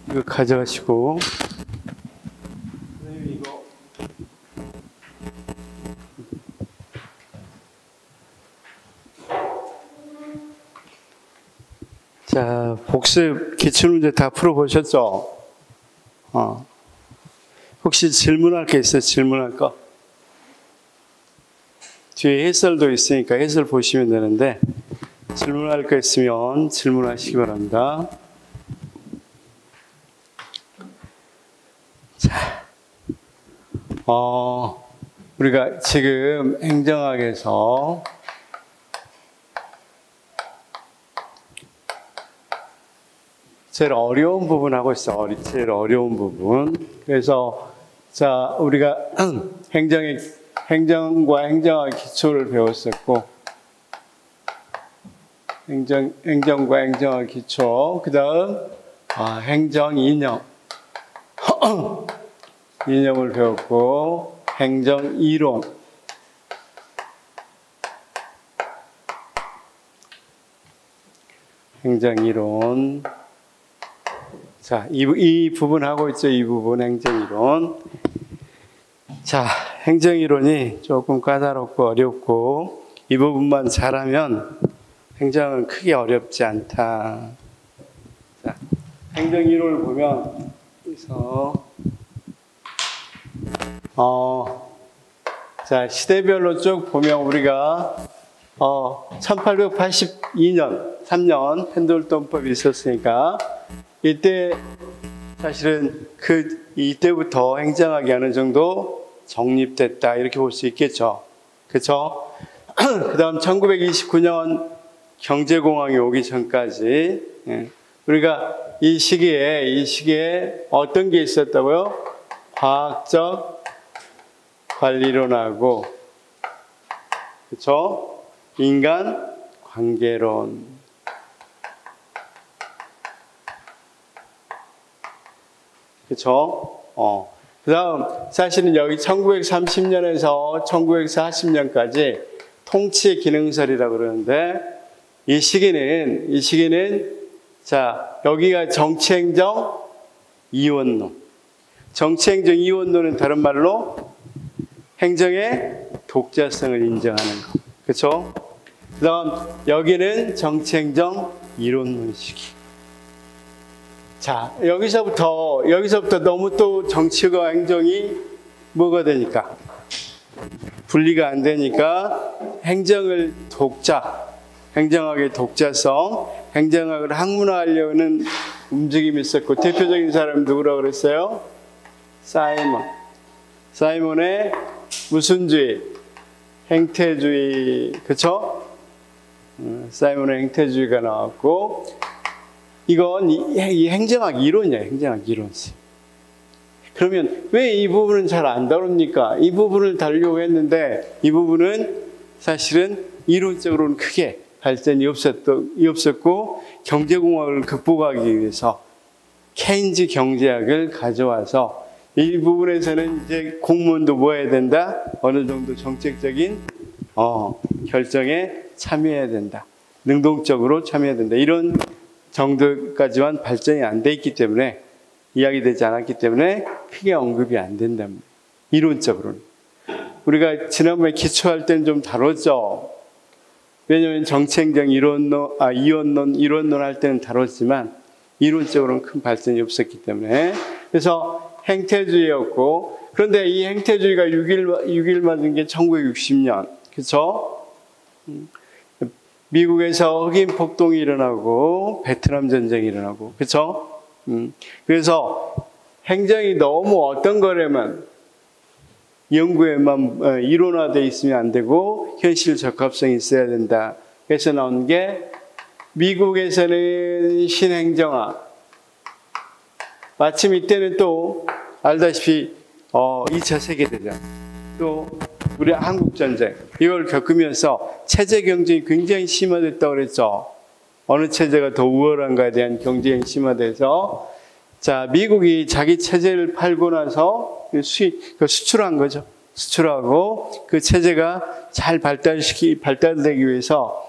이거 가져가시고. 선생님, 이거. 자, 복습 기출문제 다 풀어보셨죠? 혹시 질문할 게 있어요? 질문할 거? 뒤에 해설도 있으니까 해설 보시면 되는데, 질문할 거 있으면 질문하시기 바랍니다. 자, 우리가 지금 행정학에서 제일 어려운 부분 하고 있어. 제일 어려운 부분. 그래서 자, 우리가 행정과 행정학 기초를 배웠었고, 행정과 행정학 기초. 그 다음 행정 이념. 이념을 배웠고, 행정 이론. 행정 이론. 자, 이 부분 하고 있죠. 이 부분 행정이론. 자, 행정이론이 조금 까다롭고 어렵고 이 부분만 잘하면 행정은 크게 어렵지 않다. 자, 행정이론을 보면 그래서 자, 시대별로 쭉 보면 우리가 1882년 3년 펜들턴법이 있었으니까 이때 사실은 이때부터 행정학이 어느 정도 정립됐다 이렇게 볼 수 있겠죠. 그렇죠? 그 다음 1929년 경제공황이 오기 전까지 우리가 이 시기에 어떤 게 있었다고요? 과학적 관리론하고 그렇죠? 인간 관계론. 그렇죠? 그 다음 사실은 여기 1930년에서 1940년까지 통치의 기능설이라고 그러는데 이 시기는 자, 여기가 정치행정 이원론. 정치행정 이원론은 다른 말로 행정의 독자성을 인정하는 거. 그렇죠? 그 다음 여기는 정치행정 이론론 시기. 자, 여기서부터 너무 또 정치와 행정이 뭐가 되니까? 분리가 안 되니까 행정학의 독자성, 행정학을 학문화하려는 움직임이 있었고, 대표적인 사람이 누구라고 그랬어요? 사이먼의 무슨 주의? 행태주의. 그쵸? 사이먼의 행태주의가 나왔고, 이건 이 행정학 이론이에요. 행정학 이론. 그러면 왜 이 부분은 잘 안 다룹니까? 이 부분을 다루려고 했는데 이 부분은 사실은 이론적으로는 크게 발전이 없었고 경제공학을 극복하기 위해서 케인즈 경제학을 가져와서 이 부분에서는 이제 공무원도 뭐 해야 된다? 어느 정도 정책적인 결정에 참여해야 된다. 능동적으로 참여해야 된다. 이런 정도까지만 발전이 안 돼 있기 때문에 이야기되지 않았기 때문에 크게 언급이 안 된답니다. 이론적으로는. 우리가 지난번에 기초할 때는 좀 다뤘죠. 왜냐하면 정치행정 이론론 할 때는 다뤘지만 이론적으로는 큰 발전이 없었기 때문에. 그래서 행태주의였고, 그런데 이 행태주의가 6일 맞은 게 1960년. 그렇죠? 미국에서 흑인 폭동이 일어나고 베트남 전쟁이 일어나고, 그렇죠? 그래서 행정이 너무 어떤 거라면 연구에만 이론화되어 있으면 안 되고 현실 적합성이 있어야 된다. 그래서 나온 게 미국에서는 신행정학. 마침 이때는 또 알다시피 2차 세계대전, 또 우리 한국전쟁, 이걸 겪으면서 체제 경쟁이 굉장히 심화됐다고 그랬죠. 어느 체제가 더 우월한가에 대한 경쟁이 심화돼서, 자, 미국이 자기 체제를 팔고 나서 수출한 거죠. 수출하고 그 체제가 잘 발달되기 위해서,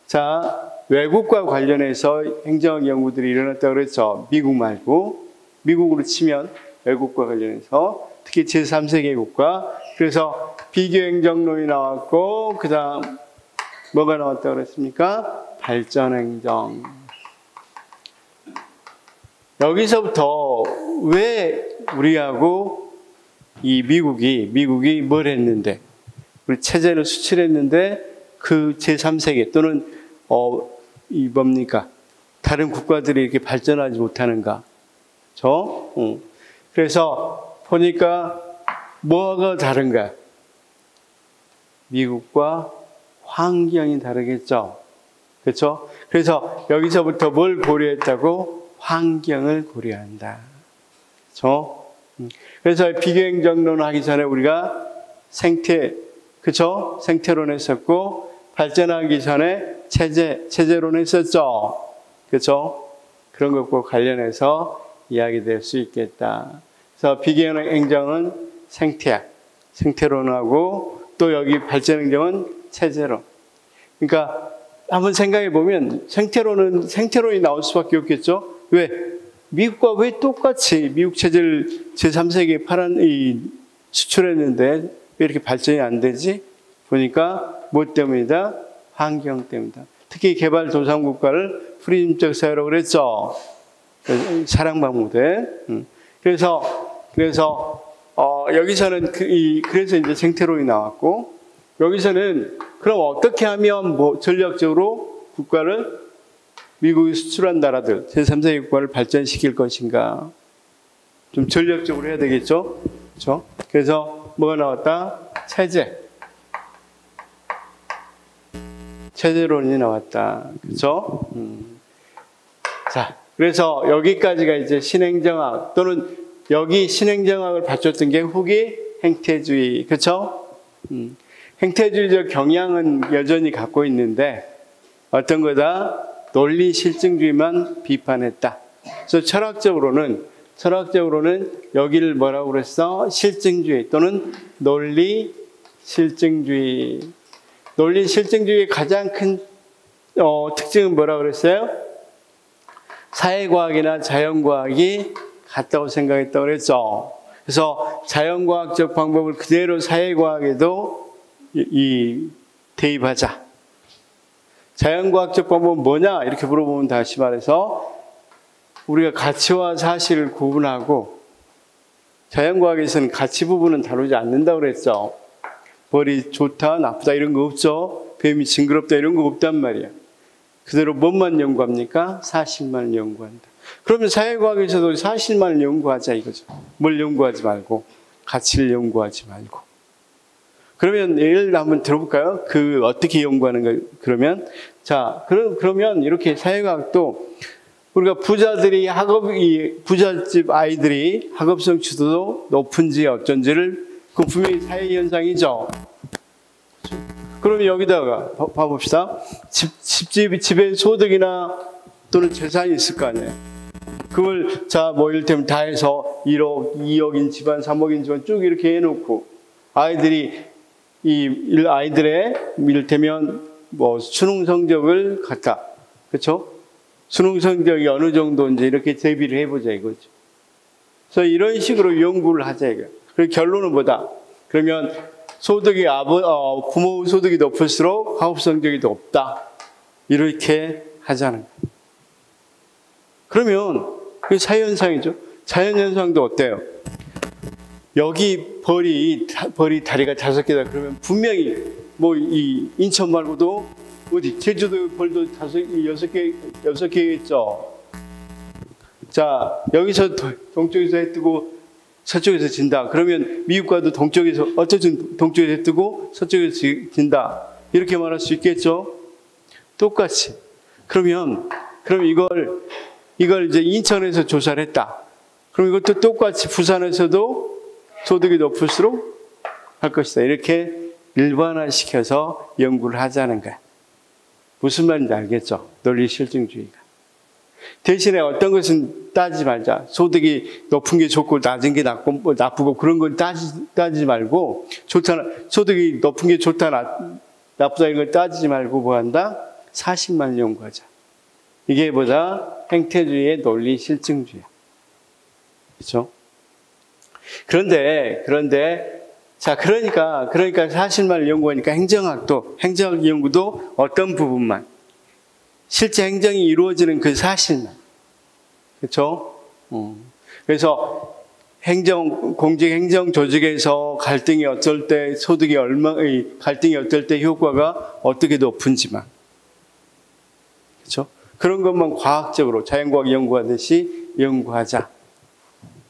자, 외국과 관련해서 행정학 연구들이 일어났다고 그랬죠. 미국 말고. 미국으로 치면 외국과 관련해서 특히 제3세계 국가. 그래서 비교행정론이 나왔고 그 다음 뭐가 나왔다고 그랬습니까? 발전행정. 여기서부터 왜 우리하고 이 미국이 뭘 했는데 우리 체제를 수출했는데 그 제3세계 또는 이 뭡니까? 다른 국가들이 이렇게 발전하지 못하는가? 그래서 보니까 뭐가 다른가? 미국과 환경이 다르겠죠. 그렇죠? 그래서 여기서부터 뭘 고려했다고? 환경을 고려한다. 그렇죠? 그래서 비교행정론 하기 전에 우리가 그렇죠? 생태론 했었고 발전하기 전에 체제론 했었죠. 그렇죠? 그런 것과 관련해서 이야기될 수 있겠다. 그래서 비교행정은 생태론하고 또 여기 발전행정은 체제론. 그러니까 한번 생각해 보면 생태론이 나올 수밖에 없겠죠. 왜? 미국과 왜 똑같이 미국 체제를 제3세계에 수출했는데 왜 이렇게 발전이 안 되지? 보니까 뭐 때문이다? 환경 때문이다. 특히 개발도상국가를 프리즘적 사회라고 그랬죠. 사랑방 모델. 그래서 여기서는 그래서 이제 생태론이 나왔고 여기서는 그럼 어떻게 하면 전략적으로 국가를 미국이 수출한 나라들 제3세계 국가를 발전시킬 것인가? 좀 전략적으로 해야 되겠죠. 그렇죠? 그래서 뭐가 나왔다? 체제론이 나왔다. 그렇죠? 자, 그래서 여기까지가 이제 신행정학 또는 여기 신행정학을 바쳤던 게 후기 행태주의. 그렇죠? 행태주의적 경향은 여전히 갖고 있는데 어떤 거다? 논리 실증주의만 비판했다. 그래서 철학적으로는 여기를 뭐라고 그랬어? 실증주의 또는 논리 실증주의. 논리 실증주의의 가장 큰 특징은 뭐라고 그랬어요? 사회과학이나 자연과학이 같다고 생각했다고 그랬죠. 그래서 자연과학적 방법을 그대로 사회과학에도 대입하자. 자연과학적 방법은 뭐냐? 이렇게 물어보면 다시 말해서 우리가 가치와 사실을 구분하고 자연과학에서는 가치 부분은 다루지 않는다고 그랬죠. 벌이 좋다, 나쁘다 이런 거 없죠. 뱀이 징그럽다 이런 거 없단 말이야. 그대로 뭐만 연구합니까? 사실만 연구한다. 그러면 사회과학에서도 사실만 연구하자 이거죠. 뭘 연구하지 말고 가치를 연구하지 말고. 그러면 예를 한번 들어볼까요? 어떻게 연구하는 거 그러면 그러면 이렇게 사회과학도 우리가 부잣집 아이들이 학업 성취도도 높은지 어쩐지를 그 분명히 사회 현상이죠. 그러면 여기다가 봐봅시다. 집에 소득이나 또는 재산이 있을 거 아니에요. 그걸 이를테면 다 해서 1억, 2억인 집안, 3억인 집안 쭉 이렇게 해놓고 아이들의 이를테면 수능 성적을 갖다. 그렇죠? 수능 성적이 어느 정도인지 이렇게 대비를 해보자 이거죠. 그래서 이런 식으로 연구를 하자 이거. 그리고 결론은 뭐다? 그러면 부모 소득이 높을수록 학업 성적이 높다. 이렇게 하자는 거예요. 그러면 그게 사회현상이죠. 자연현상도 어때요? 여기 벌이 다리가 5개다. 그러면 분명히 이 인천 말고도 어디 제주도 벌도 6개겠죠. 자, 여기서 동쪽에서 해 뜨고 서쪽에서 진다. 그러면 미국과도 어쨌든 동쪽에서 해 뜨고 서쪽에서 진다. 이렇게 말할 수 있겠죠. 똑같이. 그럼 이걸 이제 인천에서 조사를 했다. 그럼 이것도 똑같이 부산에서도 소득이 높을수록 할 것이다. 이렇게 일반화시켜서 연구를 하자는 거야. 무슨 말인지 알겠죠? 논리 실증주의가. 대신에 어떤 것은 따지지 말자. 소득이 높은 게 좋고 낮은 게 나쁘고 그런 건 따지지 말고 소득이 높은 게 좋다 나쁘다 이런 걸 따지지 말고 뭐 한다? 사실만 연구하자. 이게 보다 행태주의의 논리 실증주의야. 그렇죠? 그런데 자, 그러니까 사실만을 연구하니까 행정학 연구도 어떤 부분만, 실제 행정이 이루어지는 그 사실만. 그렇죠? 그래서 공직 행정 조직에서 갈등이 어떨 때, 갈등이 어떨 때 효과가 어떻게 높은지만. 그렇죠? 그런 것만 과학적으로 자연과학 연구하듯이 연구하자.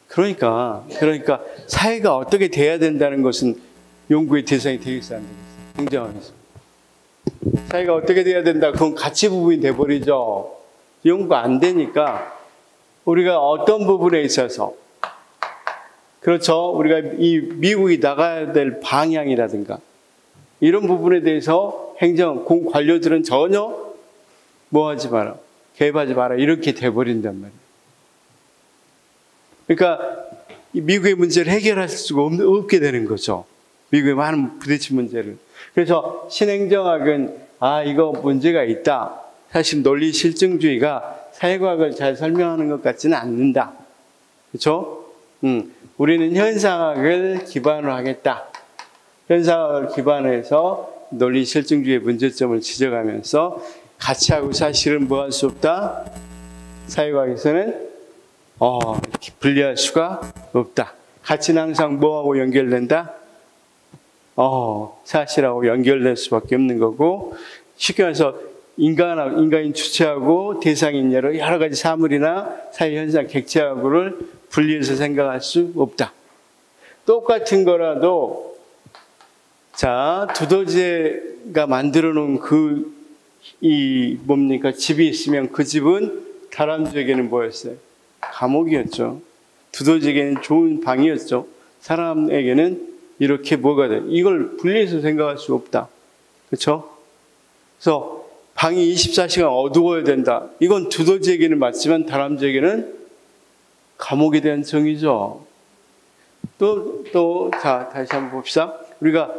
그러니까 사회가 어떻게 돼야 된다는 것은 연구의 대상이 되겠어, 안 되겠어? 행정학에서. 사회가 어떻게 돼야 된다, 그건 가치 부분이 돼버리죠. 연구가 안 되니까 우리가 어떤 부분에 있어서, 그렇죠, 우리가 이 미국이 나가야 될 방향이라든가 이런 부분에 대해서 행정 관료들은 전혀 뭐하지 마라, 개입하지 마라, 이렇게 돼버린단 말이에요. 그러니까 미국의 문제를 해결할 수가 없게 되는 거죠. 미국의 많은 부딪힌 문제를. 그래서 신행정학은 이거 문제가 있다. 사실 논리 실증주의가 사회과학을 잘 설명하는 것 같지는 않는다. 그렇죠? 우리는 현상학을 기반으로 하겠다. 현상학을 기반해서 논리 실증주의의 문제점을 지적하면서 가치하고 사실은 뭐 할 수 없다? 사회과학에서는 분리할 수가 없다. 가치는 항상 뭐하고 연결된다? 사실하고 연결될 수밖에 없는 거고, 쉽게 말해서 인간인 주체하고 대상인 여러 가지 사물이나 사회현상 객체하고를 분리해서 생각할 수 없다. 똑같은 거라도, 자, 두더지가 만들어 놓은 집이 있으면 그 집은 다람쥐에게는 뭐였어요? 감옥이었죠. 두더지에게는 좋은 방이었죠. 사람에게는 이렇게 뭐가 돼? 이걸 분리해서 생각할 수 없다. 그렇죠? 그래서 방이 24시간 어두워야 된다. 이건 두더지에게는 맞지만 다람쥐에게는 감옥에 대한 정의죠. 자, 다시 한번 봅시다. 우리가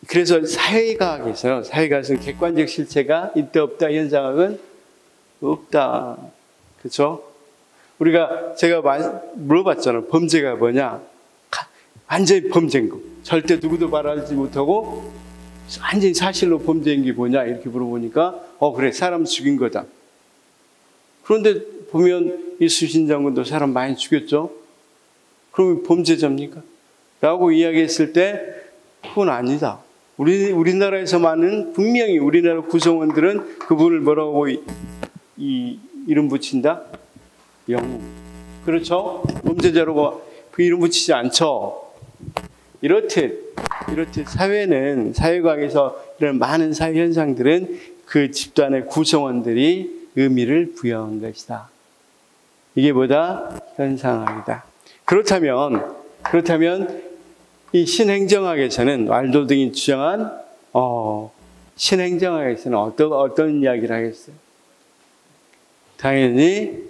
그래서 사회과학에서는 객관적 실체가 있다 없다, 현상학은 없다. 그렇죠? 제가 물어봤잖아요. 범죄가 뭐냐? 완전히 범죄인 거. 절대 누구도 말하지 못하고 완전히 사실로 범죄인 게 뭐냐? 이렇게 물어보니까 그래, 사람 죽인 거다. 그런데 보면 이순신 장군도 사람 많이 죽였죠? 그럼 범죄자입니까? 라고 이야기했을 때 그건 아니다. 우리나라에서만은 분명히 우리나라 구성원들은 그분을 뭐라고 이름 붙인다? 영웅. 그렇죠? 범죄자라고 그 이름 붙이지 않죠. 이렇듯 사회과학에서 이런 많은 사회 현상들은 그 집단의 구성원들이 의미를 부여한 것이다. 이게 뭐다? 현상학이다. 그렇다면 이 신행정학에서는 왈도등이 주장한 신행정학에서는 어떤 이야기를 하겠어요? 당연히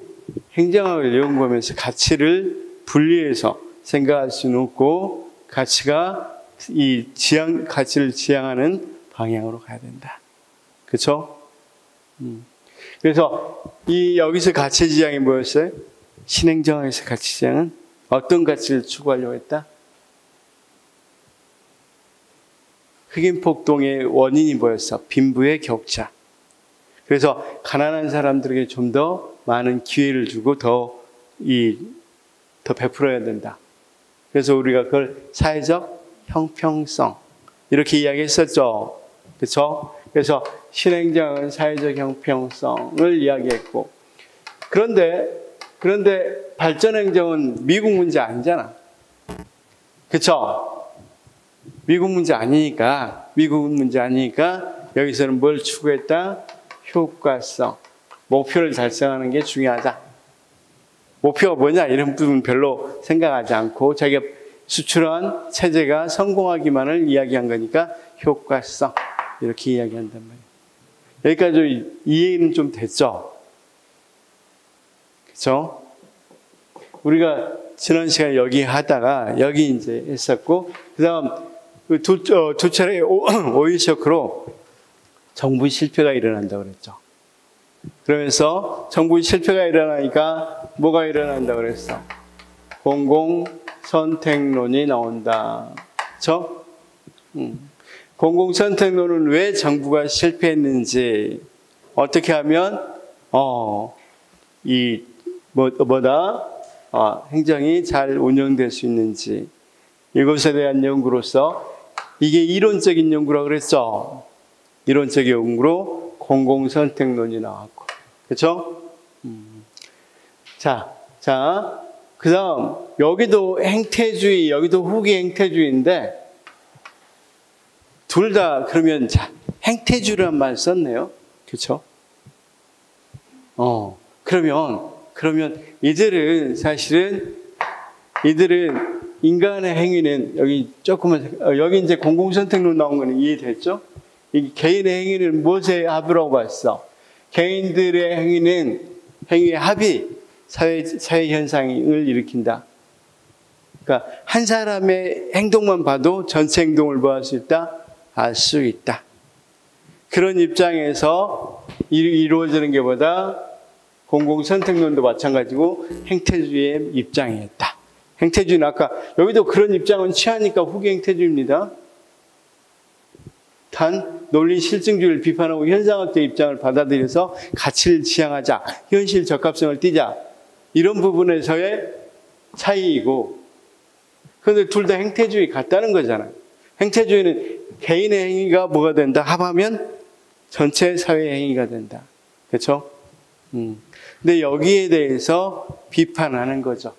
행정학을 연구하면서 가치를 분리해서 생각할 수는 없고, 가치가 가치를 지향하는 방향으로 가야 된다. 그렇죠? 그래서 여기서 가치 지향이 뭐였어요? 신행정학에서 가치 지향은 어떤 가치를 추구하려고 했다? 흑인 폭동의 원인이 뭐였어? 빈부의 격차. 그래서 가난한 사람들에게 좀 더 많은 기회를 주고 더 베풀어야 된다. 그래서 우리가 그걸 사회적 형평성 이렇게 이야기했었죠. 그렇죠? 그래서 신행정은 사회적 형평성을 이야기했고, 그런데 발전행정은 미국 문제 아니잖아. 그렇죠? 미국 문제 아니니까 여기서는 뭘 추구했다? 효과성, 목표를 달성하는 게 중요하다. 목표가 뭐냐? 이런 부분 별로 생각하지 않고 자기가 수출한 체제가 성공하기만을 이야기한 거니까 효과성 이렇게 이야기한단 말이에요. 여기까지 이해는 좀 됐죠? 그렇죠? 우리가 지난 시간에 여기 하다가 여기 이제 했었고, 그 다음 두 차례 오일 쇼크로 정부 실패가 일어난다고 그랬죠. 그러면서 정부 실패가 일어나니까 뭐가 일어난다고 그랬어? 공공선택론이 나온다. 그렇죠? 공공선택론은 왜 정부가 실패했는지, 어떻게 하면 행정이 잘 운영될 수 있는지, 이것에 대한 연구로서, 이게 이론적인 연구라고 그랬죠. 이론적인 연구로 공공선택론이 나왔고, 그렇죠? 자, 그 다음 여기도 행태주의, 여기도 후기 행태주의인데, 둘 다 그러면 행태주의란 말 썼네요. 그렇죠? 그러면 이들은 인간의 행위는 여기 이제 공공선택론 나온 거는 이해됐죠? 이 개인의 행위는 무엇에 합이라고 봤어? 개인들의 행위의 합이 사회 현상을 일으킨다. 그러니까 한 사람의 행동만 봐도 전체 행동을 뭐 할 수 있다? 알 수 있다. 그런 입장에서 이루어지는 게 보다 공공선택론도 마찬가지고 행태주의의 입장이었다. 행태주의는 아까 여기도 그런 입장은 취하니까 후기 행태주의입니다. 단 논리 실증주의를 비판하고 현상학적 입장을 받아들여서 가치를 지향하자, 현실 적합성을 띠자, 이런 부분에서의 차이이고, 그런데 둘 다 행태주의 같다는 거잖아요. 행태주의는 개인의 행위가 뭐가 된다? 합하면 전체 사회의 행위가 된다. 그렇죠? 근데 여기에 대해서 비판하는 거죠.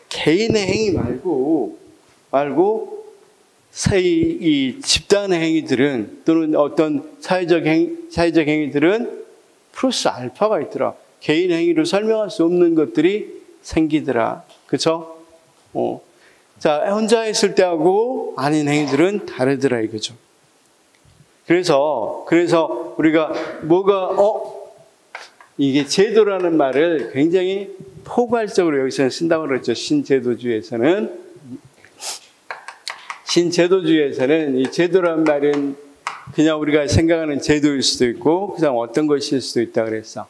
개인의 행위 말고 이 집단의 행위들은, 또는 어떤 사회적 행위들은 플러스 알파가 있더라. 개인 행위로 설명할 수 없는 것들이 생기더라. 그렇죠? 자, 혼자 있을 때하고 아닌 행위들은 다르더라 이거죠. 그래서 우리가 이게 제도라는 말을 굉장히 포괄적으로 여기서는 쓴다고 그랬죠. 신제도주의에서는 이 제도라는 말은 그냥 우리가 생각하는 제도일 수도 있고, 그다음 어떤 것일 수도 있다 그랬어.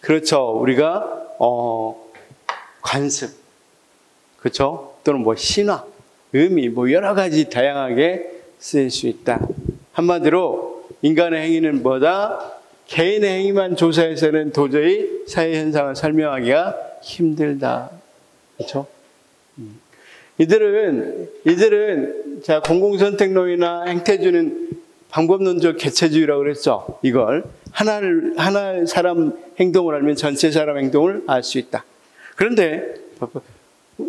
그렇죠. 우리가 관습, 그렇죠? 또는 신화, 의미, 여러 가지 다양하게 쓰일 수 있다. 한마디로 인간의 행위는 뭐다? 개인의 행위만 조사해서는 도저히 사회 현상을 설명하기가 힘들다. 그렇죠? 이들은 자, 공공선택론이나 행태주의는 방법론적 개체주의라고 그랬죠. 이걸 하나의 사람 행동을 알면 전체 사람 행동을 알 수 있다. 그런데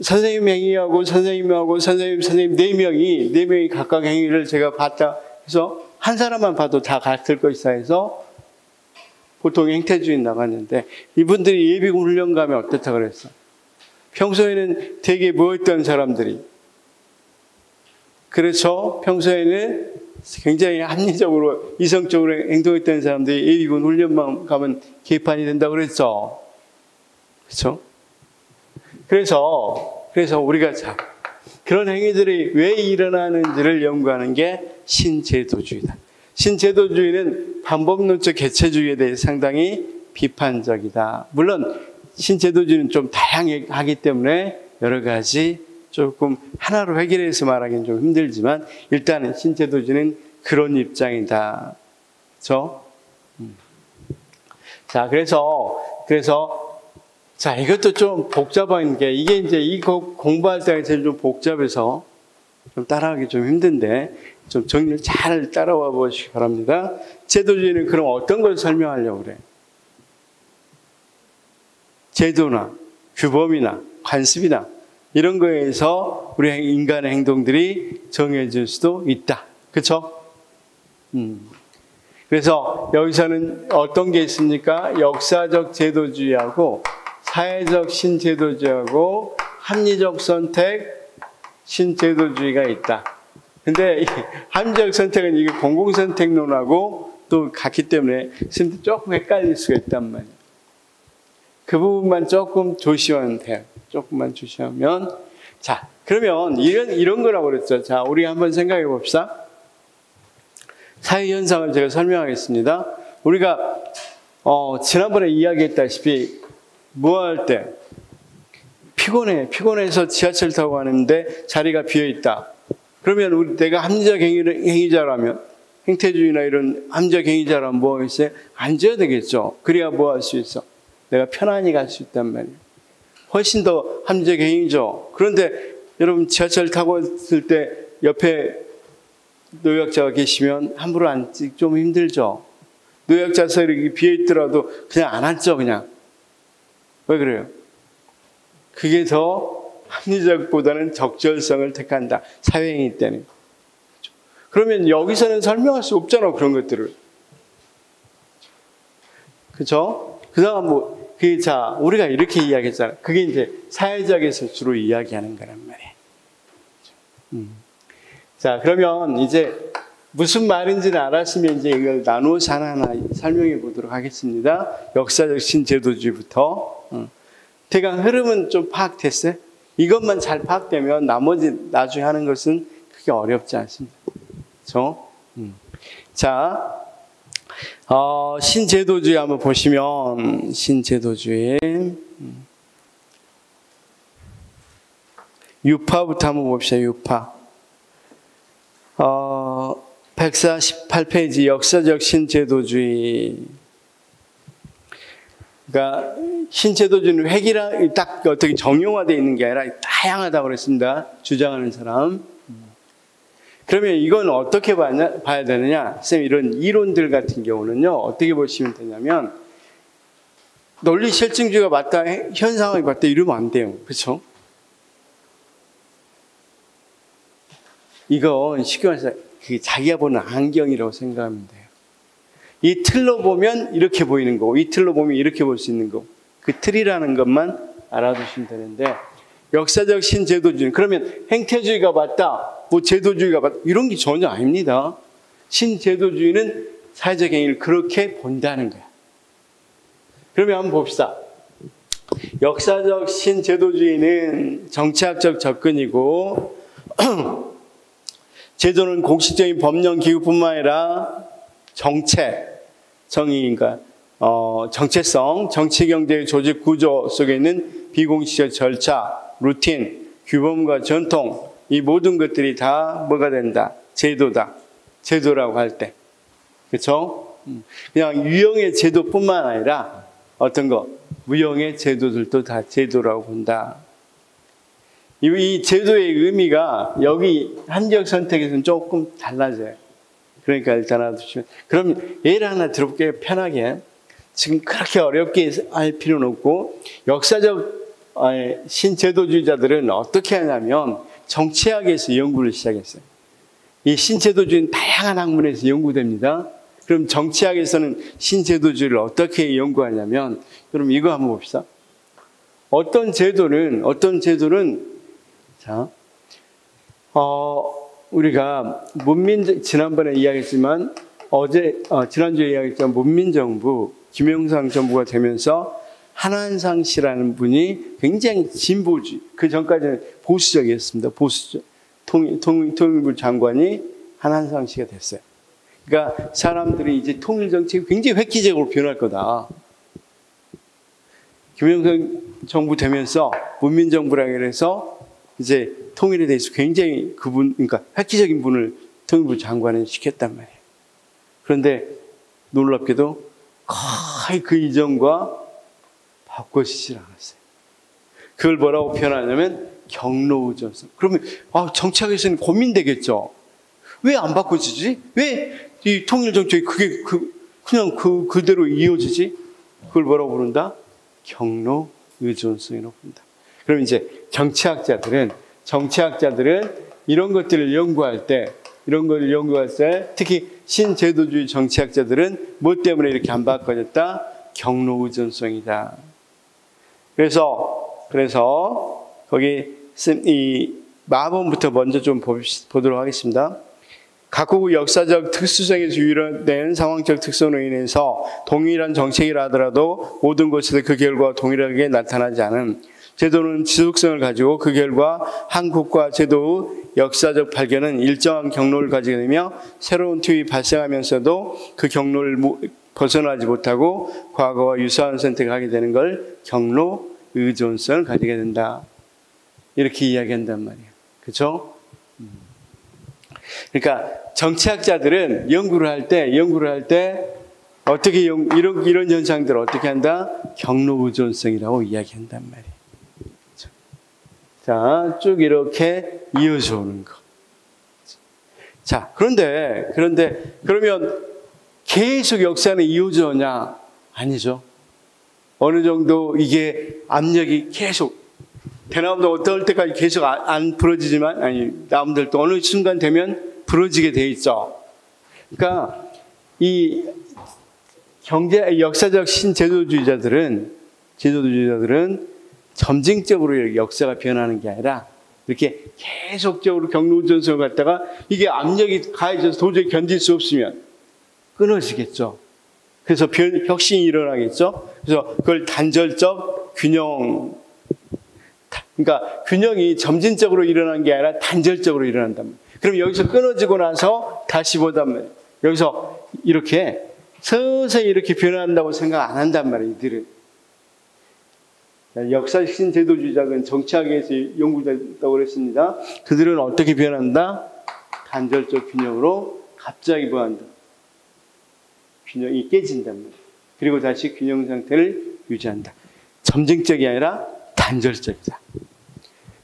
선생님 행위하고 선생님하고 선생님 네 명이 각각 행위를 제가 봤다 해서 한 사람만 봐도 다 같을 것이다 해서 보통 행태주의 나갔는데, 이분들이 예비군 훈련 가면 어떻다 그랬어? 평소에는 되게 뭐했던 사람들이, 그렇죠? 평소에는 굉장히 합리적으로 이성적으로 행동했던 사람들이 예비군 훈련만 가면 개판이 된다고 그랬죠. 그렇죠? 그래서 우리가 그런 행위들이 왜 일어나는지를 연구하는 게 신제도주의다. 신제도주의는 반법론적 개체주의에 대해 상당히 비판적이다. 물론 신제도주의는 좀 다양하기 때문에 여러 가지 조금 하나로 해결해서 말하기는 좀 힘들지만, 일단은 신제도주의는 그런 입장이다. 그렇죠? 자, 그래서 이것도 좀 복잡한 게, 이게 이제 이거 공부할 때가 제일 좀 복잡해서 좀 따라하기 좀 힘든데, 좀 정리를 잘 따라와 보시기 바랍니다. 제도주의는 그럼 어떤 걸 설명하려고 그래? 제도나 규범이나 관습이나 이런 거에서 우리 인간의 행동들이 정해질 수도 있다. 그렇죠? 그래서 여기서는 어떤 게 있습니까? 역사적 제도주의하고 사회적 신제도주의하고 합리적 선택 신제도주의가 있다. 근데 이 합리적 선택은 이게 공공선택론하고 또 같기 때문에 조금 헷갈릴 수가 있단 말이에요. 그 부분만 조금 조심하면 돼요. 조금만 조심하면. 자, 그러면 이런 거라고 그랬죠. 자, 우리 한번 생각해 봅시다. 사회 현상을 제가 설명하겠습니다. 우리가 지난번에 이야기했다시피 무할 때 피곤해서 지하철 타고 가는데 자리가 비어있다. 그러면 내가 합리적 행위자라면, 행태주의나 이런 합리적 행위자라면 뭐 하겠어요? 앉아야 되겠죠. 그래야 뭐 할 수 있어? 내가 편안히 갈 수 있단 말이에요. 훨씬 더 합리적 행위죠. 그런데 여러분 지하철 타고 있을 때 옆에 노약자가 계시면 함부로 앉기 좀 힘들죠. 노약자석이 비어있더라도 그냥 안 앉죠, 그냥. 왜 그래요? 그게 더 합리적보다는 적절성을 택한다. 사회행위 때는. 그러면 여기서는 설명할 수 없잖아, 그런 것들을. 그죠? 그 다음 우리가 이렇게 이야기했잖아. 그게 이제 사회적에서 주로 이야기하는 거란 말이에요. 자, 그러면 이제 무슨 말인지는 알았으면 이제 이걸 나누어서 하나하나 설명해 보도록 하겠습니다. 역사적 신제도주의부터. 대강 흐름은 좀 파악됐어요? 이것만 잘 파악되면 나머지 나중에 하는 것은 크게 어렵지 않습니다. 그렇죠? 자, 신제도주의 한번 보시면, 신제도주의 유파부터 한번 봅시다. 유파 148페이지 역사적 신제도주의. 그러니까 신제도주의는 획일화 딱 어떻게 정형화되어 있는 게 아니라 다양하다고 그랬습니다. 주장하는 사람. 그러면 이건 어떻게 봐야 되느냐? 선생님, 이런 이론들 같은 경우는요, 어떻게 보시면 되냐면, 논리 실증주의가 맞다, 현상이 맞다, 이러면 안 돼요. 그렇죠? 이건 쉽게 말해서 자기가 보는 안경이라고 생각하면 돼요. 이 틀로 보면 이렇게 보이는 거고, 이 틀로 보면 이렇게 볼 수 있는 거고, 그 틀이라는 것만 알아두시면 되는데, 역사적 신제도주의, 그러면 행태주의가 맞다, 뭐 제도주의가 맞다, 이런 게 전혀 아닙니다. 신제도주의는 사회적 행위를 그렇게 본다는 거야. 그러면 한번 봅시다. 역사적 신제도주의는 정치학적 접근이고 제도는 공식적인 법령 기구뿐만 아니라 정의인가 정체성, 정치경제의 조직 구조 속에 있는 비공식적 절차, 루틴, 규범과 전통, 이 모든 것들이 다 뭐가 된다? 제도다. 제도라고 할 때. 그렇죠? 그냥 유형의 제도뿐만 아니라 어떤 거, 무형의 제도들도 다 제도라고 본다. 이 제도의 의미가 여기 한지역 선택에서는 조금 달라져요. 그러니까 일단 알아두시면. 그럼 예를 하나 들어볼게요. 편하게. 지금 그렇게 어렵게 할 필요는 없고, 역사적 신제도주의자들은 어떻게 하냐면 정치학에서 연구를 시작했어요. 이 신제도주의는 다양한 학문에서 연구됩니다. 그럼 정치학에서는 신제도주의를 어떻게 연구하냐면, 그럼 이거 한번 봅시다. 어떤 제도는 자, 우리가 지난번에 이야기했지만, 지난주에 이야기했지만, 문민정부, 김영삼 정부가 되면서 한한상 씨라는 분이 굉장히 진보주의, 그 전까지는 보수적이었습니다. 보수적. 통일부 장관이 한한상 씨가 됐어요. 그러니까 사람들이 이제 통일 정책이 굉장히 획기적으로 변할 거다. 김영삼 정부 되면서 문민정부라고 해서 이제 통일에 대해서 굉장히 그러니까 획기적인 분을 통일부 장관을 시켰단 말이에요. 그런데 놀랍게도 거의 그 이전과 바꿔지질 않았어요. 그걸 뭐라고 표현하냐면 경로우전성. 그러면 정치학에서는 고민되겠죠. 왜 안 바꿔지지? 왜 이 통일 정책이 그냥 그대로 이어지지? 그걸 뭐라고 부른다? 경로의존성이라고 부른다. 그럼 이제 정치학자들은 이런 것들을 연구할 때, 특히 신제도주의 정치학자들은 뭐 때문에 이렇게 안 바꿔졌다? 경로의존성이다. 그래서 거기 이 마본부터 먼저 좀 보도록 하겠습니다. 각국의 역사적 특수성에서 유래된 상황적 특성으로 인해서 동일한 정책이라 하더라도 모든 곳에서 그 결과가 동일하게 나타나지 않은 제도는 지속성을 가지고 그 결과 한국과 제도의 역사적 발견은 일정한 경로를 가지게 되며 새로운 투입이 발생하면서도 그 경로를 벗어나지 못하고 과거와 유사한 선택을 하게 되는 걸 경로 의존성을 가지게 된다. 이렇게 이야기한단 말이에요. 그렇죠? 그러니까 정치학자들은 연구를 할 때 어떻게 이런 현상들을 어떻게 한다? 경로 의존성이라고 이야기한단 말이에요. 그렇죠? 자, 쭉 이렇게 이어져 오는 거. 자, 그런데 그러면 계속 역사는 이어져 오냐? 아니죠. 어느 정도 이게 압력이 계속 대나무도 어떨 때까지 계속 안 부러지지만 나무들도 어느 순간 되면 부러지게 돼 있죠. 그러니까 이 역사적 신제도주의자들은 점진적으로 역사가 변하는 게 아니라 이렇게 계속적으로 경로전선을 갖다가 이게 압력이 가해져서 도저히 견딜 수 없으면 끊어지겠죠. 그래서 혁신이 일어나겠죠. 그래서 그걸 단절적 균형, 그러니까 균형이 점진적으로 일어나는 게 아니라 단절적으로 일어난단 말이에요. 그럼 여기서 끊어지고 나서 다시 보단 말이에요. 여기서 이렇게 서서히 이렇게 변한다고 생각 안 한단 말이에요, 이들은. 역사적 신제도주의자는 정치학에서 연구됐다고 그랬습니다. 그들은 어떻게 변한다? 단절적 균형으로 갑자기 뭐한다? 균형이 깨진단 말이에요. 그리고 다시 균형 상태를 유지한다. 점진적이 아니라 단절적이다.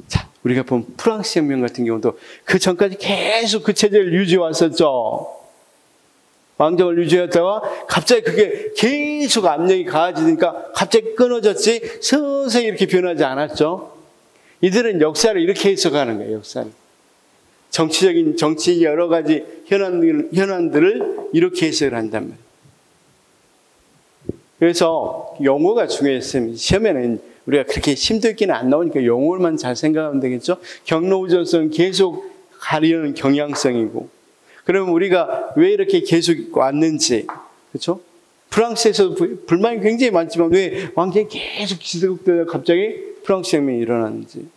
자, 우리가 본 프랑스 혁명 같은 경우도 그 전까지 계속 그 체제를 유지해 왔었죠. 왕정을 유지했다가 갑자기 그게 계속 압력이 가해지니까 갑자기 끊어졌지 서서히 이렇게 변하지 않았죠. 이들은 역사를 이렇게 해석하는 거예요. 역사를. 정치 여러 가지 현안들을 이렇게 해석을 한단 말이에요. 그래서 용어가 중요했습니다. 시험에는 우리가 그렇게 심도 있게는 안 나오니까 용어만 잘 생각하면 되겠죠. 경로우전성은 계속 가려는 경향성이고, 그러면 우리가 왜 이렇게 계속 왔는지, 그렇죠? 프랑스에서 불만이 굉장히 많지만 왜 왕정이 계속 지속되다가 갑자기 프랑스 혁명이 일어났는지,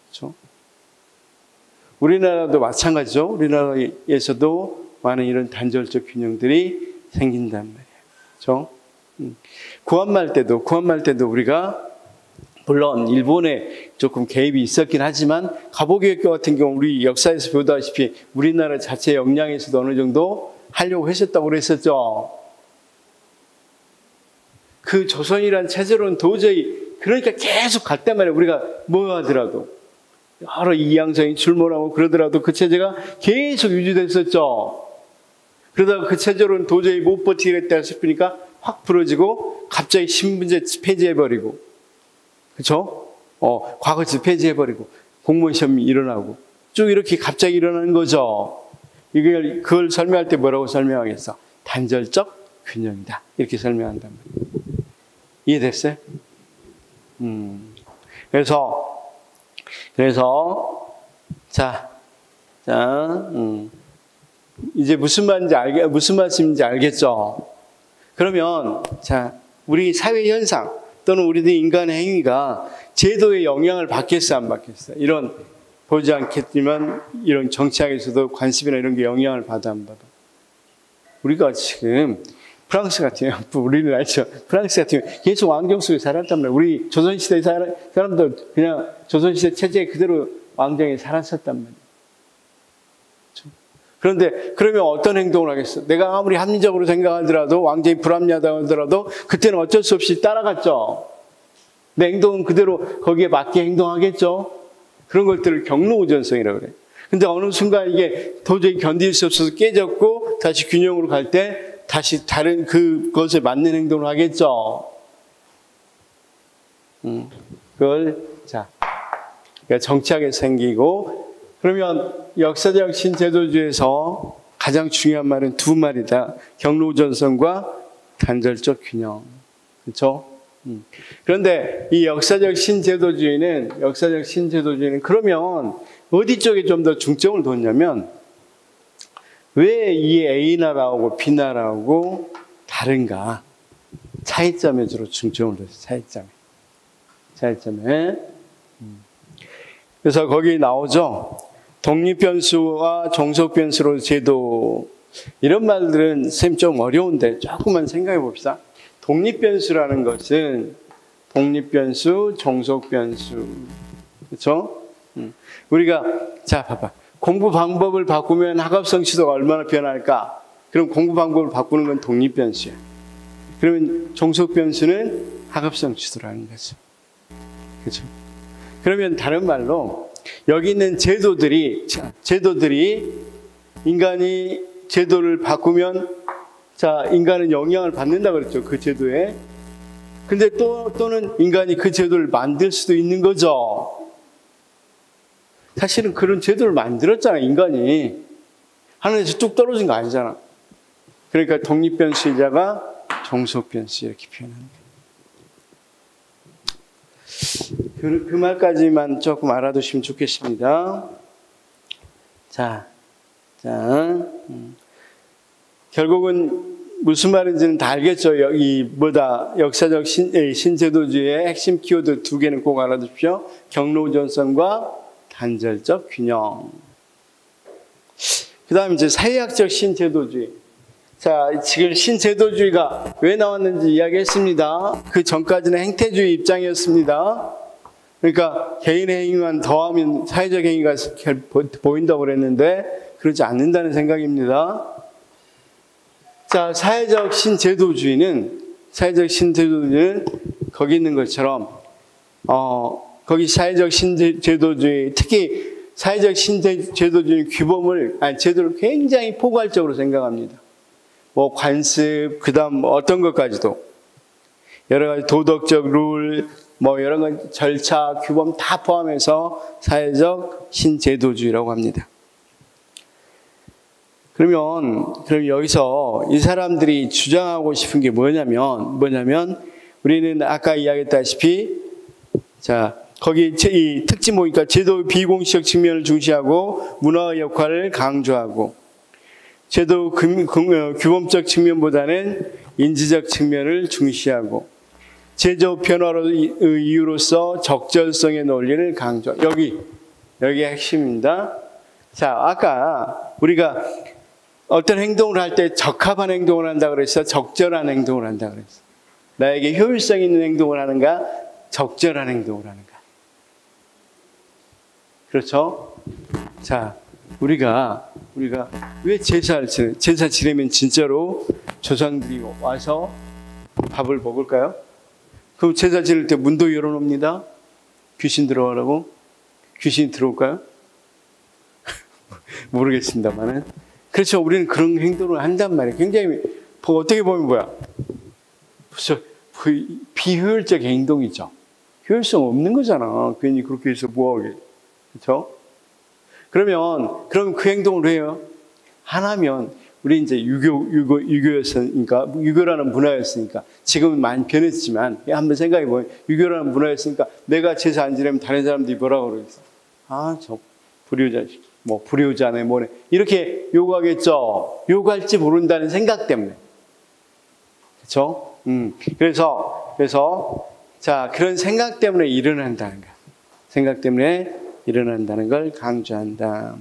그렇죠? 우리나라도 마찬가지죠. 우리나라에서도 많은 이런 단절적 균형들이 생긴단 말이에요, 그렇죠? 구한말 때도 우리가 물론 일본에 조금 개입이 있었긴 하지만 가보교육교 같은 경우 우리 역사에서 보다시피 우리나라 자체 역량에서도 어느 정도 하려고 하셨다고 그랬었죠. 그 조선이란 체제로는 도저히, 그러니까 계속 갔단 말이에요. 우리가 뭐 하더라도 여러 이양성이 출몰하고 그러더라도 그 체제가 계속 유지됐었죠. 그러다가 그 체제로는 도저히 못 버티겠다 싶으니까 확 부러지고 갑자기 신분제 폐지해버리고, 그렇죠? 과거지 폐지해버리고 공무원 시험이 일어나고 쭉 이렇게 갑자기 일어나는 거죠. 그걸 설명할 때 뭐라고 설명하겠어? 단절적 균형이다. 이렇게 설명한단 말이에요. 이해됐어요? 그래서 이제 무슨 말씀인지 알겠죠? 그러면 우리 사회 현상 또는 우리들 인간의 행위가 제도의 영향을 받겠어, 안 받겠어? 이런 보지 않겠지만 이런 정치학에서도 관습이나 이런 게 영향을 받아, 안 받아? 우리가 지금 프랑스 같은 경우, 우리는 알죠. 프랑스 같은 경우 계속 왕정 속에 살았단 말이에요. 우리 조선시대 사람들 그냥 조선시대 체제 그대로 왕정에 살았었단 말이에요. 그런데 그러면 어떤 행동을 하겠어? 내가 아무리 합리적으로 생각하더라도 왕정이 불합리하다고 하더라도 그때는 어쩔 수 없이 따라갔죠. 내 행동은 그대로 거기에 맞게 행동하겠죠. 그런 것들을 경로우전성이라고 그래요. 근데 어느 순간 이게 도저히 견딜 수 없어서 깨졌고 다시 균형으로 갈 때 다시 다른 그것에 맞는 행동을 하겠죠. 그러니까 정치하게 생기고, 그러면 역사적 신제도주의에서 가장 중요한 말은 두 말이다. 경로우전성과 단절적 균형. 그렇죠? 그런데 이 역사적 신제도주의는 그러면 어디 쪽에 좀 더 중점을 뒀냐면, 왜 이 A나라하고 B나라하고 다른가? 차이점에 주로 중점을 뒀어요. 차이점에. 그래서 거기 나오죠. 독립변수와 종속변수로 제도, 이런 말들은 쌤 좀 어려운데 조금만 생각해 봅시다. 독립변수라는 것은 독립변수, 종속변수, 그렇죠? 우리가 자 봐봐, 공부 방법을 바꾸면 학업성 지도가 얼마나 변할까? 그럼 공부 방법을 바꾸는 건 독립변수야. 그러면 종속변수는 학업성 지도라는 거죠. 그렇죠? 그러면 다른 말로 여기 있는 제도들이 인간이 제도를 바꾸면 자, 인간은 영향을 받는다 그랬죠. 그 제도에. 근데 또는 인간이 그 제도를 만들 수도 있는 거죠. 사실은 그런 제도를 만들었잖아, 인간이. 하늘에서 뚝 떨어진 거 아니잖아. 그러니까 독립변수이자가 종속변수 이렇게 표현합니다. 그 말까지만 조금 알아두시면 좋겠습니다. 결국은 무슨 말인지는 다 알겠죠. 역사적 신제도주의의 핵심 키워드 두 개는 꼭 알아두십시오. 경로우전성과 단절적 균형. 그 다음 이제 사회학적 신제도주의. 자, 지금 신제도주의가 왜 나왔는지 이야기했습니다. 그 전까지는 행태주의 입장이었습니다. 그러니까 개인의 행위만 더하면 사회적 행위가 보인다고 그랬는데 그러지 않는다는 생각입니다. 자, 사회적 신제도주의는 거기 있는 것처럼 거기 사회적 신제도주의, 특히 사회적 신제도주의 제도를 굉장히 포괄적으로 생각합니다. 뭐 관습, 그다음 어떤 것까지도 여러 가지 도덕적 룰, 뭐 여러 가지 절차, 규범 다 포함해서 사회적 신제도주의라고 합니다. 그럼 여기서 이 사람들이 주장하고 싶은 게 뭐냐면 우리는 아까 이야기했다시피 자, 거기 이 특징 보니까 제도 비공식적 측면을 중시하고 문화의 역할을 강조하고 제도 규범적 측면보다는 인지적 측면을 중시하고 제도 변화로 이유로서 적절성의 논리를 강조. 여기 핵심입니다. 자, 아까 우리가 어떤 행동을 할 때 적합한 행동을 한다 그랬어? 적절한 행동을 한다 그랬어? 나에게 효율성 있는 행동을 하는가? 적절한 행동을 하는가? 그렇죠? 자, 우리가 왜 제사 지내면 진짜로 조상들이 와서 밥을 먹을까요? 그럼 제사 지낼 때 문도 열어놓습니다. 귀신 들어가라고? 귀신이 들어올까요? 모르겠습니다만은. 그렇죠. 우리는 그런 행동을 한단 말이에요. 굉장히, 어떻게 보면 뭐야? 비효율적 행동이죠. 효율성 없는 거잖아. 괜히 그렇게 해서 뭐하게. 그렇죠? 그럼 그 행동을 해요. 하나면, 우리 이제 유교였으니까, 유교라는 문화였으니까, 지금은 많이 변했지만, 한번 생각해보면, 유교라는 문화였으니까, 내가 제사 안 지내면 다른 사람들이 뭐라고 그러겠어? 저 불효자식. 불효자네, 뭐네. 이렇게 요구하겠죠. 요구할지 모른다는 생각 때문에. 그렇죠? 그래서, 자, 그런 생각 때문에 일어난다는 거. 생각 때문에 일어난다는 걸 강조한다.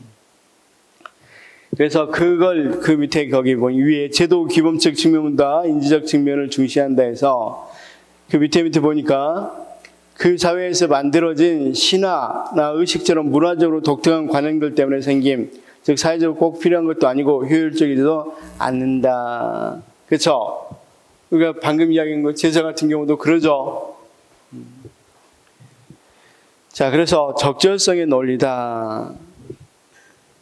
그래서 그 밑에 거기 위에 제도 기본적 측면보다 인지적 측면을 중시한다 해서 그 밑에 보니까 그 사회에서 만들어진 신화나 의식처럼 문화적으로 독특한 관행들 때문에 생김, 즉 사회적으로 꼭 필요한 것도 아니고 효율적이지도 않는다. 그렇죠? 우리가 방금 이야기한 거 제사 같은 경우도 그러죠. 자, 그래서 적절성의 논리다.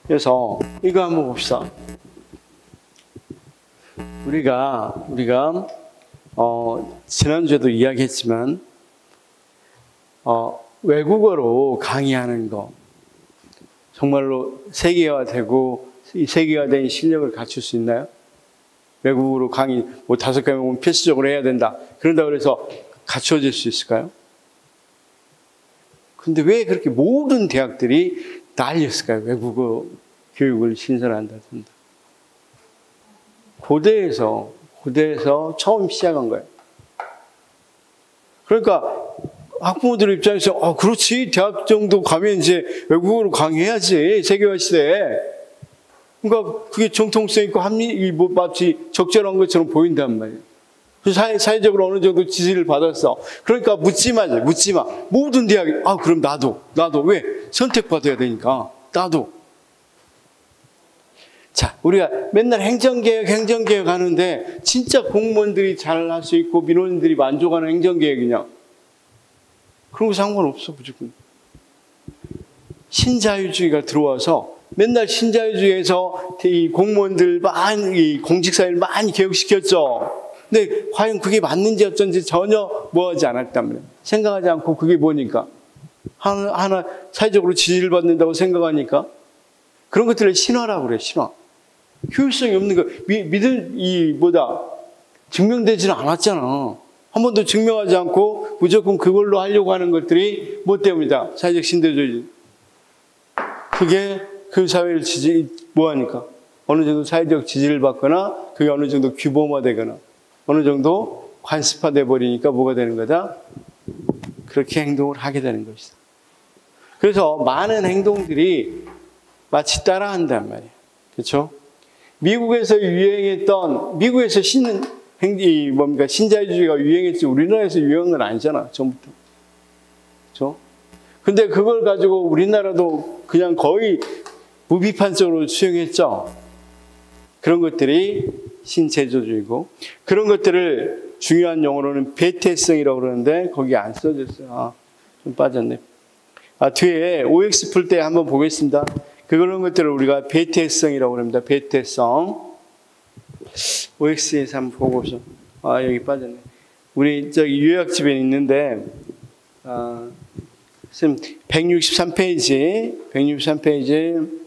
그래서 이거 한번 봅시다. 우리가 지난주에도 이야기했지만 외국어로 강의하는 거 정말로 세계화되고 이 세계화된 실력을 갖출 수 있나요? 외국어로 강의 5과목은 필수적으로 해야 된다. 그런다 그래서 갖춰질 수 있을까요? 근데 왜 그렇게 모든 대학들이 난리였을까요? 외국어 교육을 신설한다든지. 고대에서 처음 시작한 거예요. 그러니까 학부모들 입장에서 그렇지, 대학 정도 가면 이제 외국어로 강의해야지, 세계화 시대에. 그러니까 그게 정통성 있고 뭐 마치 적절한 것처럼 보인단 말이에요. 사회적으로 어느 정도 지지를 받았어. 그러니까 묻지 마. 모든 대학이 그럼 나도 왜 선택받아야 되니까 나도. 자, 우리가 맨날 행정개혁 하는데 진짜 공무원들이 잘할 수 있고 민원인들이 만족하는 행정개혁이냐? 그런 거 상관없어, 무조건. 신자유주의가 들어와서 맨날 신자유주의에서 이 공무원들 이 공직사회를 많이 개혁시켰죠. 근데 과연 그게 맞는지 어쩐지 전혀 뭐하지 않았단 말이에요. 생각하지 않고 그게 뭐니까? 하나 사회적으로 지지를 받는다고 생각하니까 그런 것들을 신화라고 그래, 신화. 효율성이 없는 거, 증명되지는 않았잖아. 한 번도 증명하지 않고 무조건 그걸로 하려고 하는 것들이 뭐 때문이다? 사회적 신대주의. 그게 그 사회를 뭐하니까? 어느 정도 사회적 지지를 받거나 그게 어느 정도 규범화되거나 어느 정도 관습화돼 버리니까 뭐가 되는 거다? 그렇게 행동을 하게 되는 것이다. 그래서 많은 행동들이 마치 따라한단 말이에요. 그렇죠? 미국에서 신자유주의가 유행했지 우리나라에서 유행한 건 아니잖아, 전부터. 그렇죠? 근데 그걸 가지고 우리나라도 그냥 거의 무비판적으로 수용했죠. 그런 것들이 신제도주의고, 그런 것들을 중요한 용어로는 배태성이라고 그러는데 거기 안 써졌어요. 좀 빠졌네. 뒤에 OX 풀 때 한번 보겠습니다. 그런 것들을 우리가 배태성이라고 합니다. 배태성. OX에서 한번 보고서. 여기 빠졌네. 우리 저기 요약집에 있는데, 163페이지.